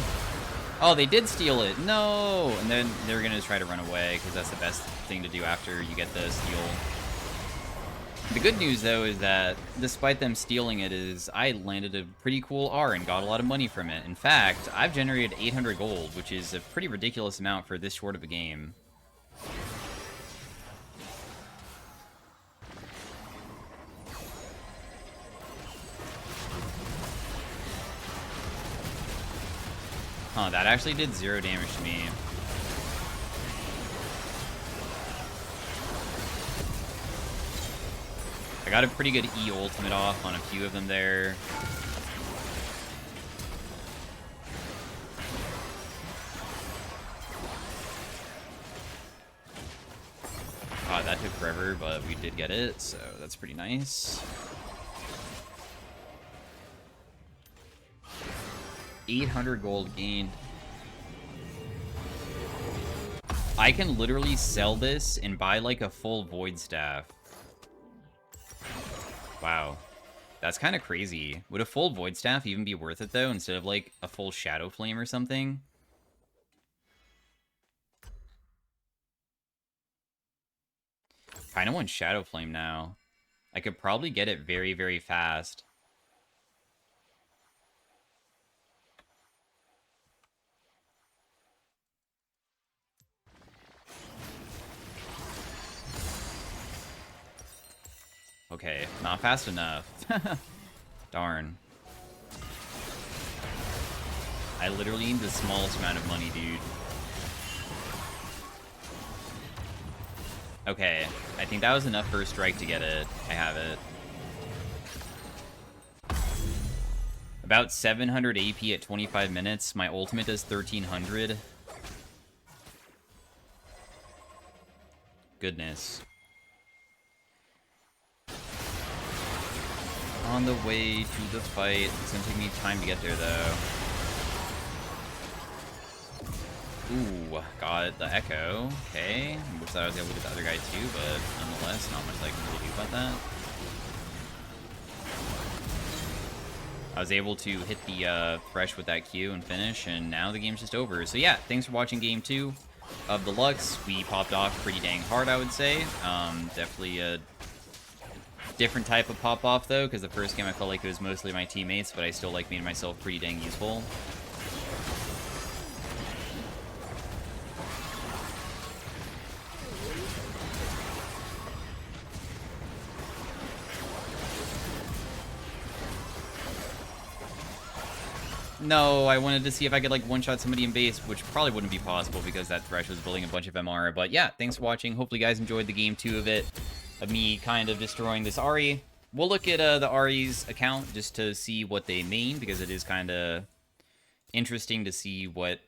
Oh, they did steal it. No! And then they're gonna try to run away, because that's the best thing to do after you get the steal. The good news, though, is that despite them stealing it, I landed a pretty cool R and got a lot of money from it. In fact, I've generated 800 gold, which is a pretty ridiculous amount for this short of a game. Huh, that actually did 0 damage to me. I got a pretty good E ultimate off on a few of them there. That took forever, but we did get it, so that's pretty nice. 800 gold gained. I can literally sell this and buy like a full void staff. Wow. That's kind of crazy. Would a full void staff even be worth it though, instead of like a full shadow flame or something? Kind of want shadow flame now. I could probably get it very, very fast. Okay, not fast enough. Darn. I literally need the smallest amount of money, dude. Okay, I think that was enough for a strike to get it. I have it. About 700 AP at 25 minutes. My ultimate does 1300. Goodness. On the way to the fight. It's gonna take me time to get there, though. Ooh, got the Echo. Okay. I wish I was able to get the other guy too, but nonetheless, not much I can really do about that. I was able to hit the fresh with that Q and finish, and now the game's just over. So yeah, thanks for watching Game 2 of the Lux. We popped off pretty dang hard, I would say. Definitely a different type of pop-off, though, because the first game I felt like it was mostly my teammates, but I still like made myself pretty dang useful. No, I wanted to see if I could, like, one-shot somebody in base, which probably wouldn't be possible because that Thresh was building a bunch of MR. But yeah, thanks for watching. Hopefully you guys enjoyed the Game 2 of it, of me kind of destroying this Ahri. We'll look at the Ahri's account just to see what they main, because it is kind of interesting to see what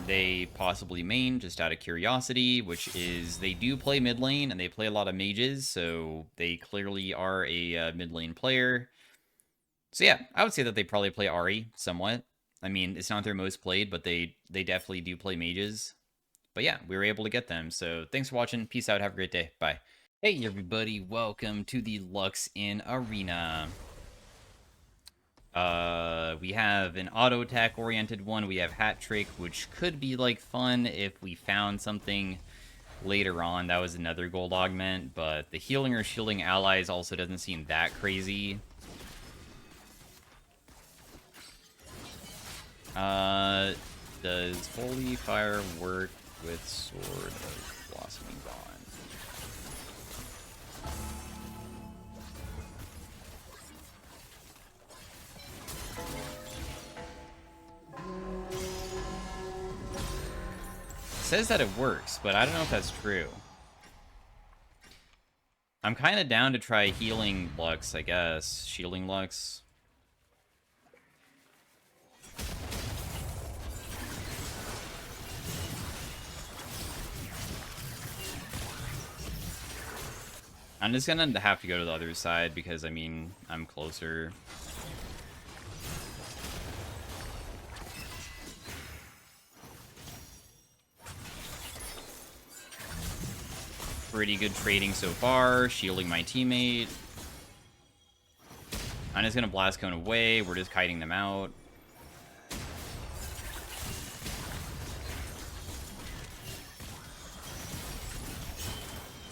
they possibly main, just out of curiosity, which is they do play mid lane, and they play a lot of mages, so they clearly are a mid lane player. So yeah, I would say that they probably play Ahri somewhat. I mean, it's not their most played, but they definitely do play mages. But yeah, we were able to get them. So thanks for watching. Peace out. Have a great day. Bye. Hey everybody, welcome to the Lux in Arena. We have an auto attack oriented one. We have Hat Trick, which could be like fun if we found something later on. That was another gold augment, but the healing or shielding allies also doesn't seem that crazy. Does Holy Fire work with Sword of Blossoming Dawn? It says that it works, but I don't know if that's true. I'm kind of down to try healing Lux, I guess. Shielding Lux. I'm just gonna have to go to the other side because, I mean, I'm closer. Pretty good trading so far, shielding my teammate. I'm just gonna blast cone away, we're just kiting them out.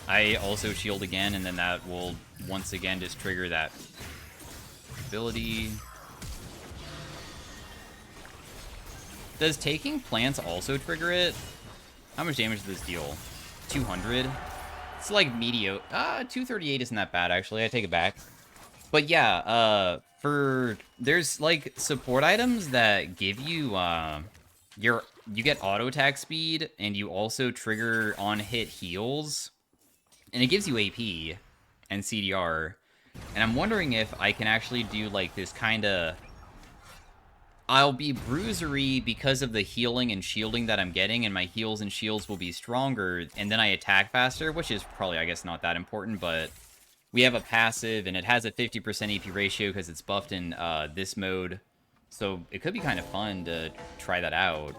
I also shield again, and then that will once again just trigger that ability. Does taking plants also trigger it? How much damage does this deal? 200? It's like mediocre. 238 isn't that bad, actually. I take it back. But yeah, there's like support items that give you you get auto attack speed, and you also trigger on hit heals. And it gives you AP and CDR. And I'm wondering if I can actually do like this kind of... I'll be bruisery because of the healing and shielding that I'm getting, and my heals and shields will be stronger, and then I attack faster, which is probably, I guess, not that important, but we have a passive, and it has a 50% AP ratio because it's buffed in this mode. So it could be kind of fun to try that out.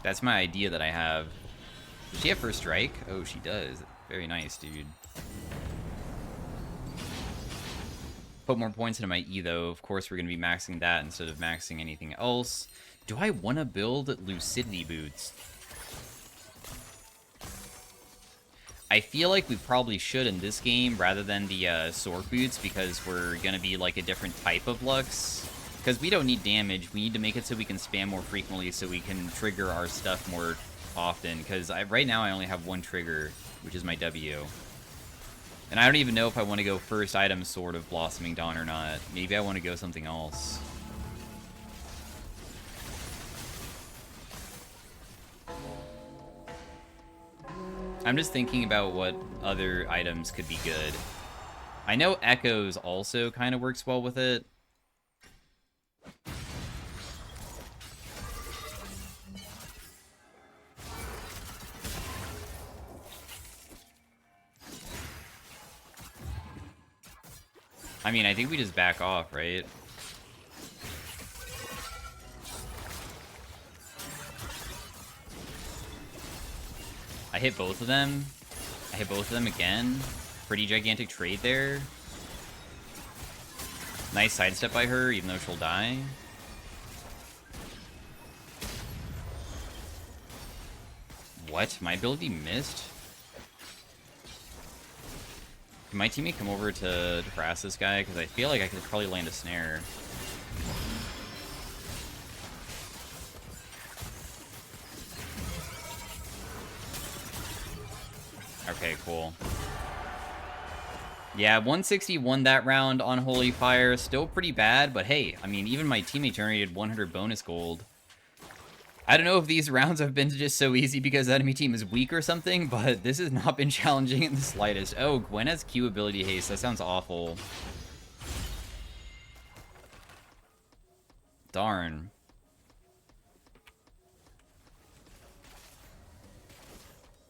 That's my idea that I have. Does she have first strike? Oh, she does. Very nice, dude. Put more points into my E, though. Of course, we're going to be maxing that instead of maxing anything else. Do I want to build Lucidity Boots? I feel like we probably should in this game rather than the Sword Boots, because we're going to be like a different type of Lux. Because we don't need damage. We need to make it so we can spam more frequently so we can trigger our stuff more often. Because right now I only have one trigger, which is my W. And I don't even know if I want to go first item Sword of Blossoming Dawn or not. Maybe I want to go something else. I'm just thinking about what other items could be good. I know Echoes also kind of works well with it. I mean, I think we just back off, right? I hit both of them. I hit both of them again. Pretty gigantic trade there. Nice sidestep by her, even though she'll die. What? My ability missed? Can my teammate come over to harass this guy? Because I feel like I could probably land a snare. Okay, cool. Yeah, 160 won that round on Holy Fire. Still pretty bad, but hey, I mean, even my teammate generated 100 bonus gold. I don't know if these rounds have been just so easy because the enemy team is weak or something, but this has not been challenging in the slightest. Oh, Gwen has Q ability haste. That sounds awful. Darn.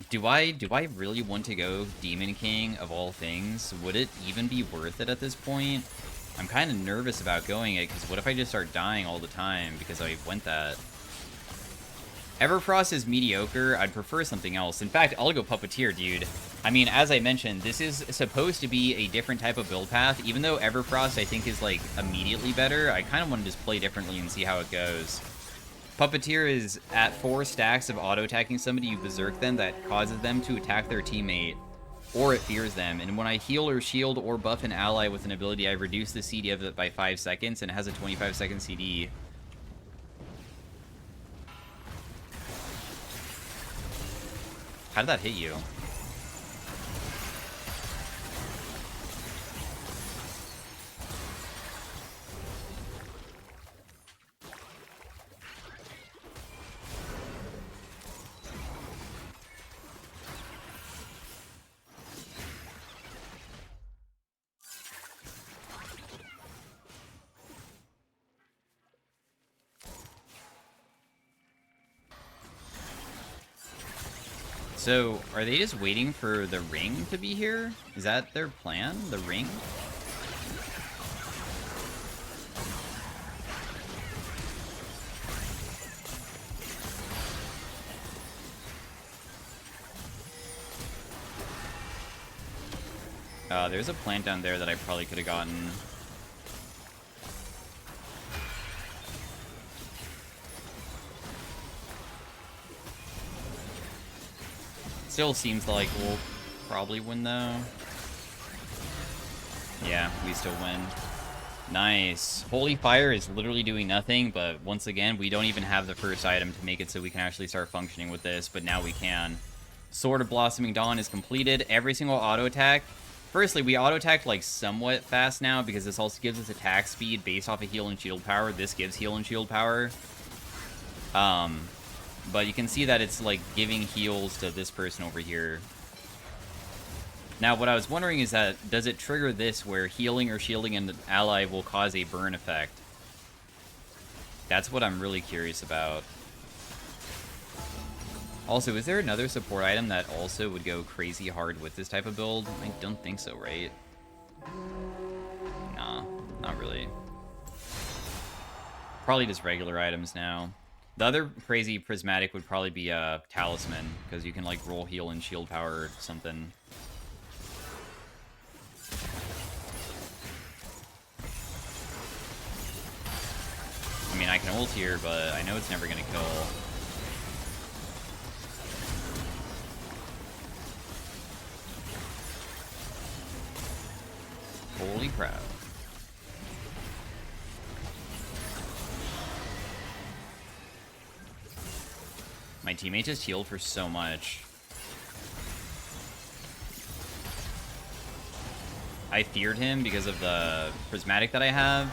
Do I really want to go Demon King of all things? Would it even be worth it at this point? I'm kind of nervous about going it, because what if I just start dying all the time because I went that? Everfrost is mediocre. I'd prefer something else. In fact, I'll go Puppeteer, dude. I mean, as I mentioned, this is supposed to be a different type of build path. Even though Everfrost, I think, is, like, immediately better, I kind of want to just play differently and see how it goes. Puppeteer is at 4 stacks of auto-attacking somebody, you berserk them, that causes them to attack their teammate, or it fears them. And when I heal or shield or buff an ally with an ability, I reduce the CD of it by 5 seconds, and it has a 25-second CD. How did that hit you? So, are they just waiting for the ring to be here? Is that their plan? The ring? There's a plant down there that I probably could have gotten. Still seems like we'll probably win, though. Yeah, we still win. Nice. Holy Fire is literally doing nothing, but once again, we don't even have the first item to make it so we can actually start functioning with this, but now we can. Sword of Blossoming Dawn is completed. Every single auto attack. Firstly, we auto-attack, like, somewhat fast now, because this also gives us attack speed based off of heal and shield power. This gives heal and shield power. But you can see that it's, like, giving heals to this person over here. Now, what I was wondering is that, does it trigger this where healing or shielding an ally will cause a burn effect? That's what I'm really curious about. Also, is there another support item that also would go crazy hard with this type of build? I don't think so, right? Nah. Probably just regular items now. The other crazy prismatic would probably be Talisman, because you can like roll heal and shield power or something. I mean, I can ult here, but I know it's never gonna kill. Holy crap. My teammate just healed for so much. I feared him because of the prismatic that I have.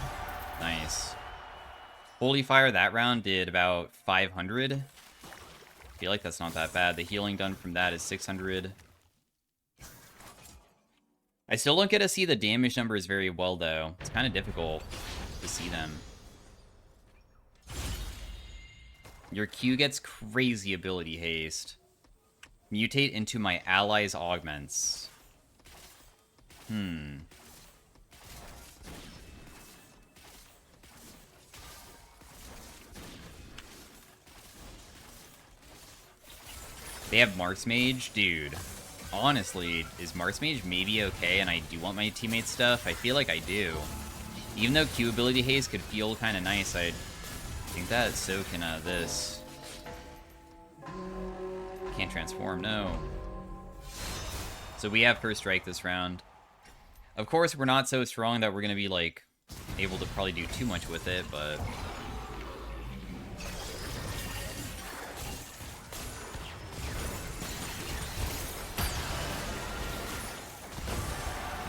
Nice. Holy Fire that round did about 500. I feel like that's not that bad. The healing done from that is 600. I still don't get to see the damage numbers very well, though. It's kind of difficult to see them. Your Q gets crazy ability haste. Mutate into my allies' augments. They have Mars Mage? Dude. Honestly, is Mars Mage maybe okay and I do want my teammate stuff? I feel like I do. Even though Q ability haste could feel kind of nice, I think that so can this. Can't transform, no. So we have first strike this round. Of course, we're not so strong that we're going to be, like, able to probably do too much with it, but...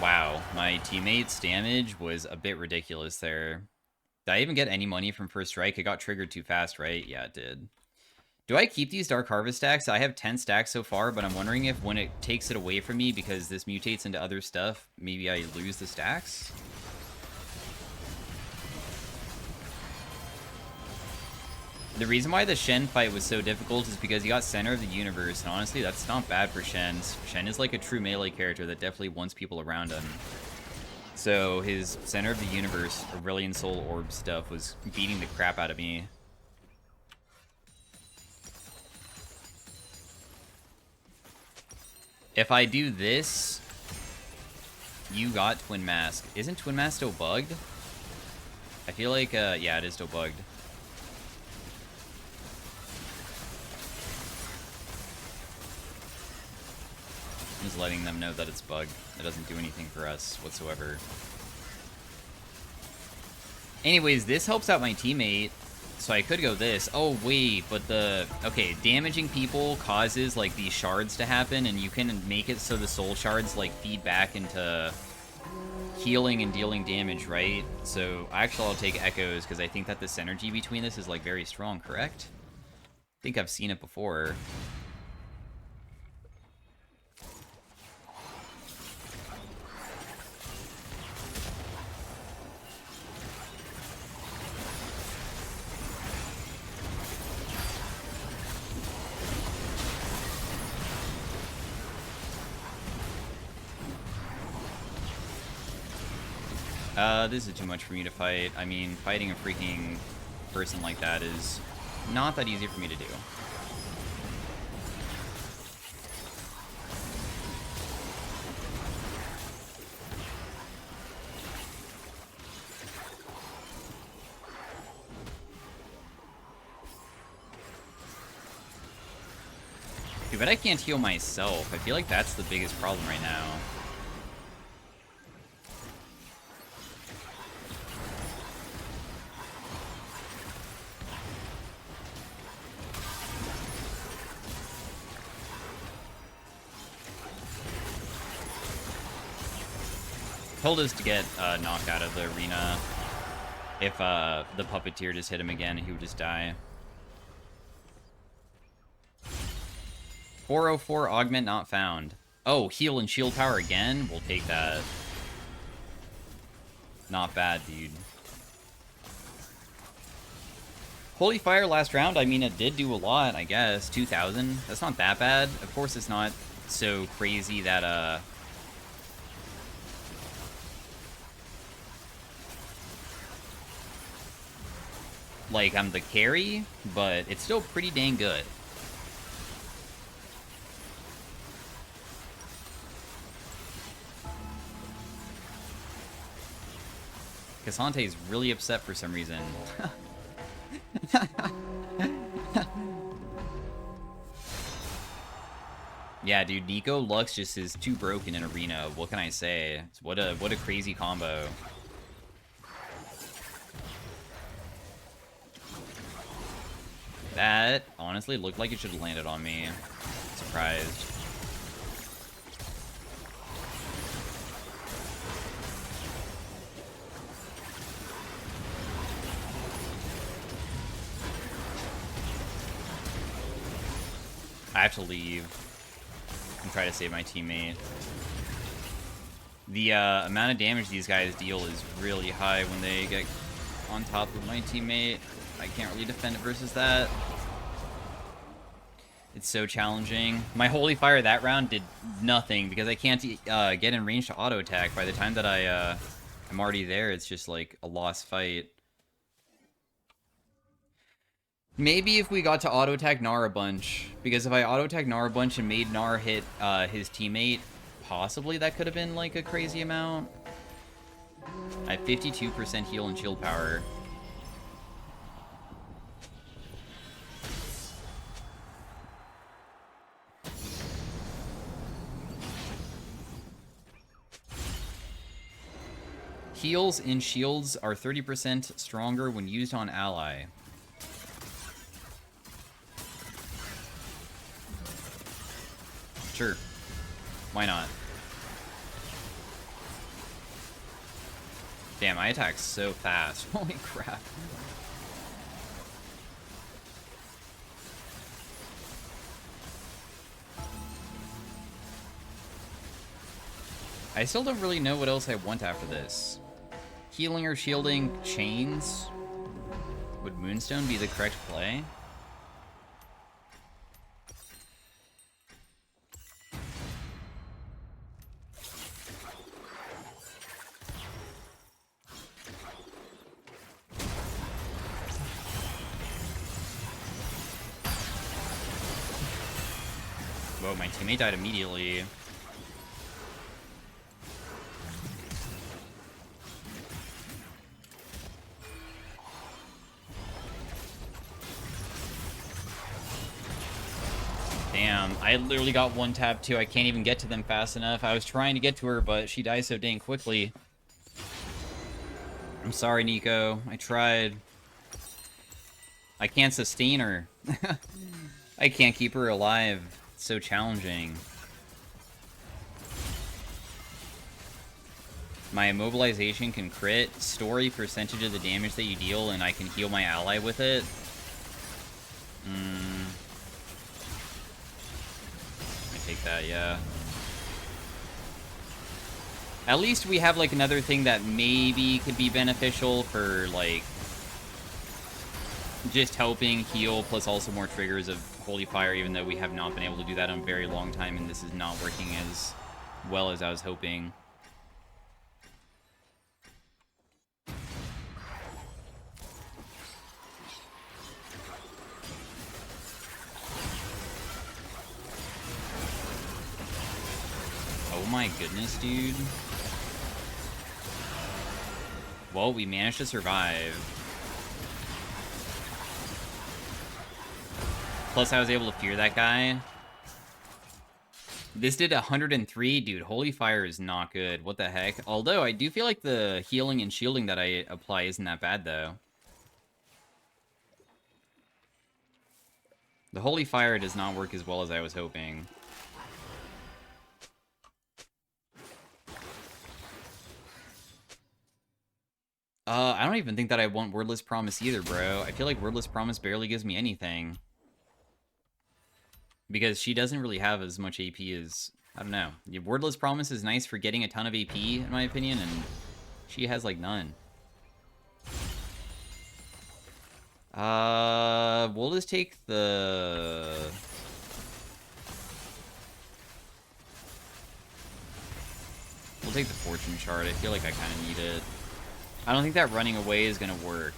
Wow, my teammate's damage was a bit ridiculous there. Did I even get any money from first strike? It got triggered too fast, right? Yeah, it did. Do I keep these Dark Harvest stacks? I have 10 stacks so far, but I'm wondering if when it takes it away from me because this mutates into other stuff, maybe I lose the stacks? The reason why the Shen fight was so difficult is because he got center of the universe, and honestly, that's not bad for Shen. Shen is like a true melee character that definitely wants people around him. So his center of the universe, Aurelion Soul Orb stuff was beating the crap out of me. If I do this, you got Twin Mask. Isn't Twin Mask still bugged? I feel like, yeah, it is still bugged. I'm just letting them know that it's bugged. It doesn't do anything for us whatsoever. Anyways, this helps out my teammate. So I could go this. Oh, wait, but okay, damaging people causes, like, these shards to happen, and you can make it so the soul shards, like, feed back into healing and dealing damage, right? So, actually, I'll take Echoes, because I think that the synergy between this is, like, very strong, correct? I think I've seen it before. This is too much for me to fight. I mean, fighting a freaking person like that is not that easy for me to do. Dude, but I can't heal myself. I feel like that's the biggest problem right now. Told us to get knocked out of the arena. If the puppeteer just hit him again, he would just die. 404 augment not found. Oh, heal and shield power again? We'll take that. Not bad, dude. Holy Fire last round, I mean, it did do a lot, I guess. 2,000. That's not that bad. Of course, it's not so crazy that, like I'm the carry, but it's still pretty dang good. Casante's really upset for some reason. Yeah, dude, Nico Lux just is too broken in Arena. What can I say? What a crazy combo. That honestly looked like it should have landed on me. Surprised. I have to leave and try to save my teammate. The amount of damage these guys deal is really high when they get on top of my teammate. I can't really defend it versus that. It's so challenging. My Holy Fire that round did nothing because I can't get in range to auto attack. By the time that I'm already there, it's just like a lost fight. Maybe if we got to auto-attack Gnar a bunch, because if I auto-attack Gnar a bunch and made Gnar hit his teammate, possibly that could have been like a crazy amount. I have 52% heal and shield power. Heals and shields are 30% stronger when used on ally. Sure. Why not? Damn, I attack so fast. Holy crap. I still don't really know what else I want after this. Healing or shielding chains? Would Moonstone be the correct play? Whoa, my teammate died immediately. Damn, I literally got one tap too. I can't even get to them fast enough. I was trying to get to her, but she dies so dang quickly. I'm sorry, Nico. I tried. I can't sustain her. I can't keep her alive. It's so challenging. My immobilization can crit, story percentage of the damage that you deal, and I can heal my ally with it. I take that, yeah. At least we have, like, another thing that maybe could be beneficial for, like, just helping heal, plus also more triggers of Holy Fire, even though we have not been able to do that in a very long time, and this is not working as well as I was hoping. Oh my goodness, dude. Well, we managed to survive. Plus, I was able to fear that guy. This did 103. Dude, Holy Fire is not good. What the heck? Although, I do feel like the healing and shielding that I apply isn't that bad, though. The Holy Fire does not work as well as I was hoping. I don't even think that I want Wordless Promise either, bro. I feel like Wordless Promise barely gives me anything. Because she doesn't really have as much AP as... I don't know. Wordless Promise is nice for getting a ton of AP, in my opinion, and she has, like, none. We'll just take the... We'll take the Fortune Shard. I feel like I kind of need it. I don't think that running away is going to work.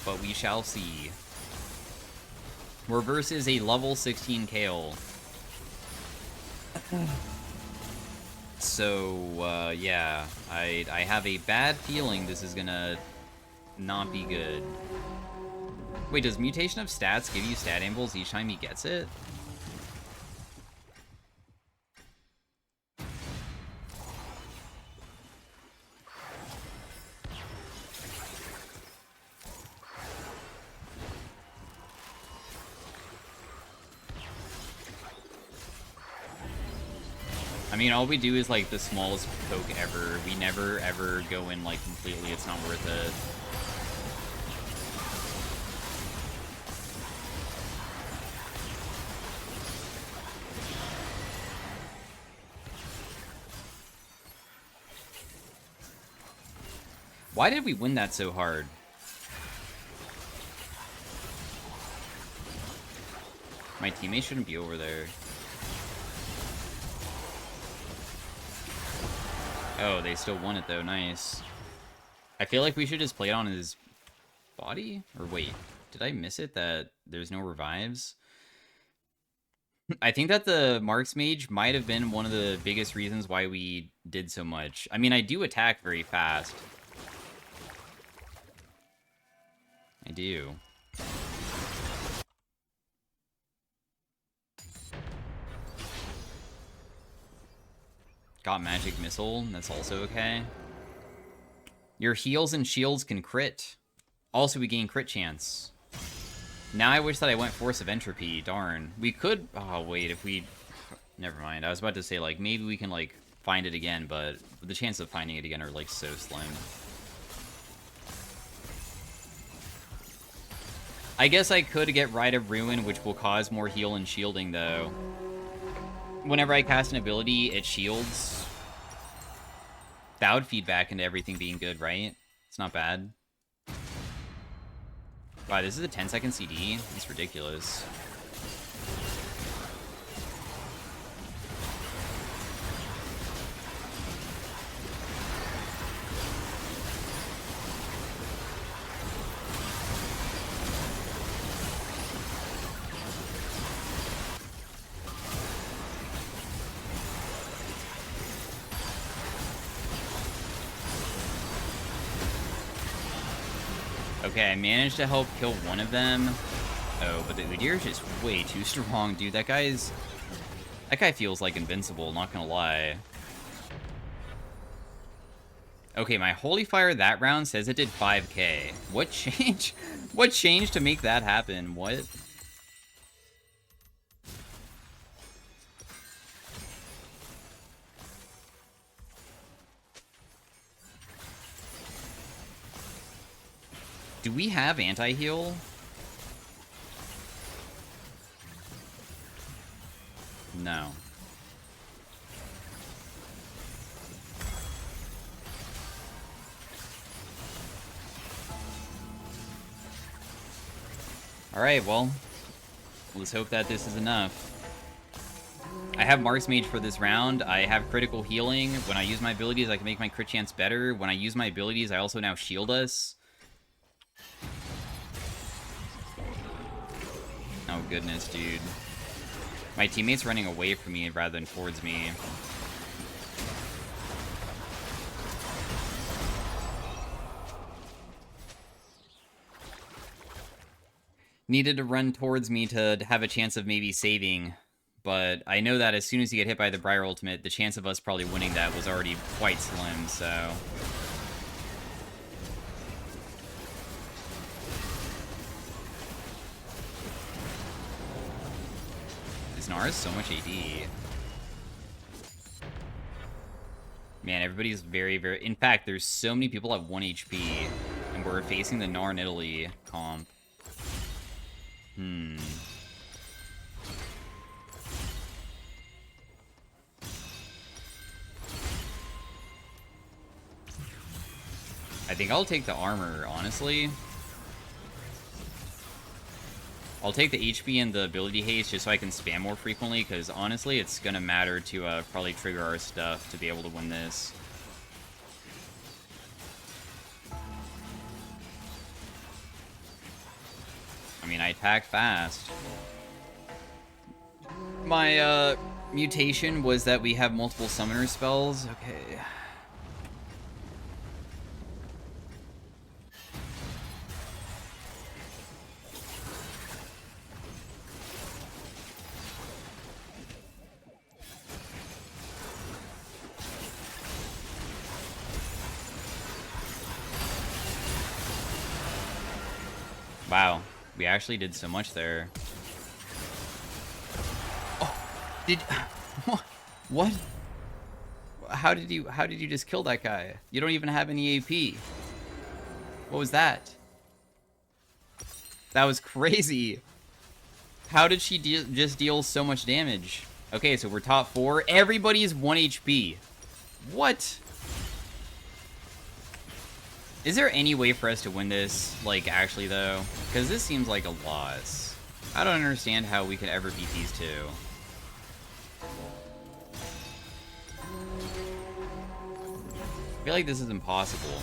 but we shall see. We're versus a level 16 Kale. So, yeah, I have a bad feeling this is gonna not be good. Wait, does Mutation of Stats give you stat ambles each time he gets it? I mean, all we do is, like, the smallest poke ever. We never, ever go in, like, completely. It's not worth it. Why did we win that so hard? My teammates shouldn't be over there. Oh, they still won it, though. Nice. I feel like we should just play it on his body? Or wait, did I miss it that there's no revives? I think that the Marks Mage might have been one of the biggest reasons why we did so much. I mean, I do attack very fast. I do. Got Magic Missile, that's also okay. Your heals and shields can crit. Also, we gain crit chance. Now I wish that I went Force of Entropy, darn. We could, oh wait, if we, never mind. I was about to say, like, maybe we can, like, find it again, but the chance of finding it again are, like, so slim. I guess I could get Rite of Ruin, which will cause more heal and shielding, though. Whenever I cast an ability, it shields. That would feed back into everything being good, right? It's not bad. Wow, this is a 10-second CD? That's ridiculous. Okay, I managed to help kill one of them. Oh, but the Udyr is just way too strong, dude. That guy feels like invincible, not gonna lie. Okay, my Holy Fire that round says it did 5k. What changed? What changed to make that happen? What? Do we have anti-heal? No. Alright, well, let's hope that this is enough. I have Marks Mage for this round. I have critical healing. When I use my abilities, I can make my crit chance better. When I use my abilities, I also now shield us. Oh, goodness, dude. My teammate's running away from me rather than towards me. Needed to run towards me to have a chance of maybe saving. But I know that as soon as you get hit by the Briar Ultimate, the chance of us probably winning that was already quite slim, so... Gnar is so much AD. Man, everybody's very, very... In fact, there's so many people at 1 HP, and we're facing the Gnar in Italy comp. I think I'll take the armor, honestly. I'll take the HP and the ability haste just so I can spam more frequently, because honestly, it's going to matter to probably trigger our stuff to be able to win this. mean, I attack fast. My, mutation was that we have multiple summoner spells. Okay. Wow, we actually did so much there. Oh, did what? How did you just kill that guy? You don't even have any AP. What was that? That was crazy. How did she just deal so much damage? Okay, so we're top 4. Everybody is 1 HP. What? Is there any way for us to win this, like, actually, though? Because this seems like a loss. I don't understand how we could ever beat these two. I feel like this is impossible.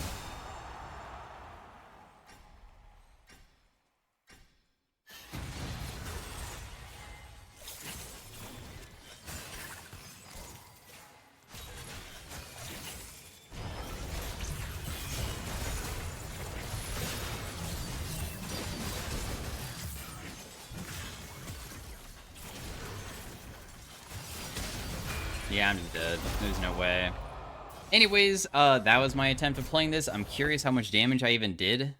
Yeah, I'm just dead. There's no way. Anyways, that was my attempt at playing this. I'm curious how much damage I even did.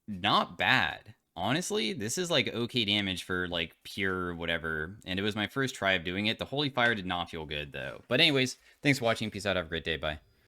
Not bad. Honestly, this is like okay damage for like pure whatever. And it was my first try of doing it. The Holy Fire did not feel good though. But anyways, thanks for watching. Peace out. Have a great day. Bye.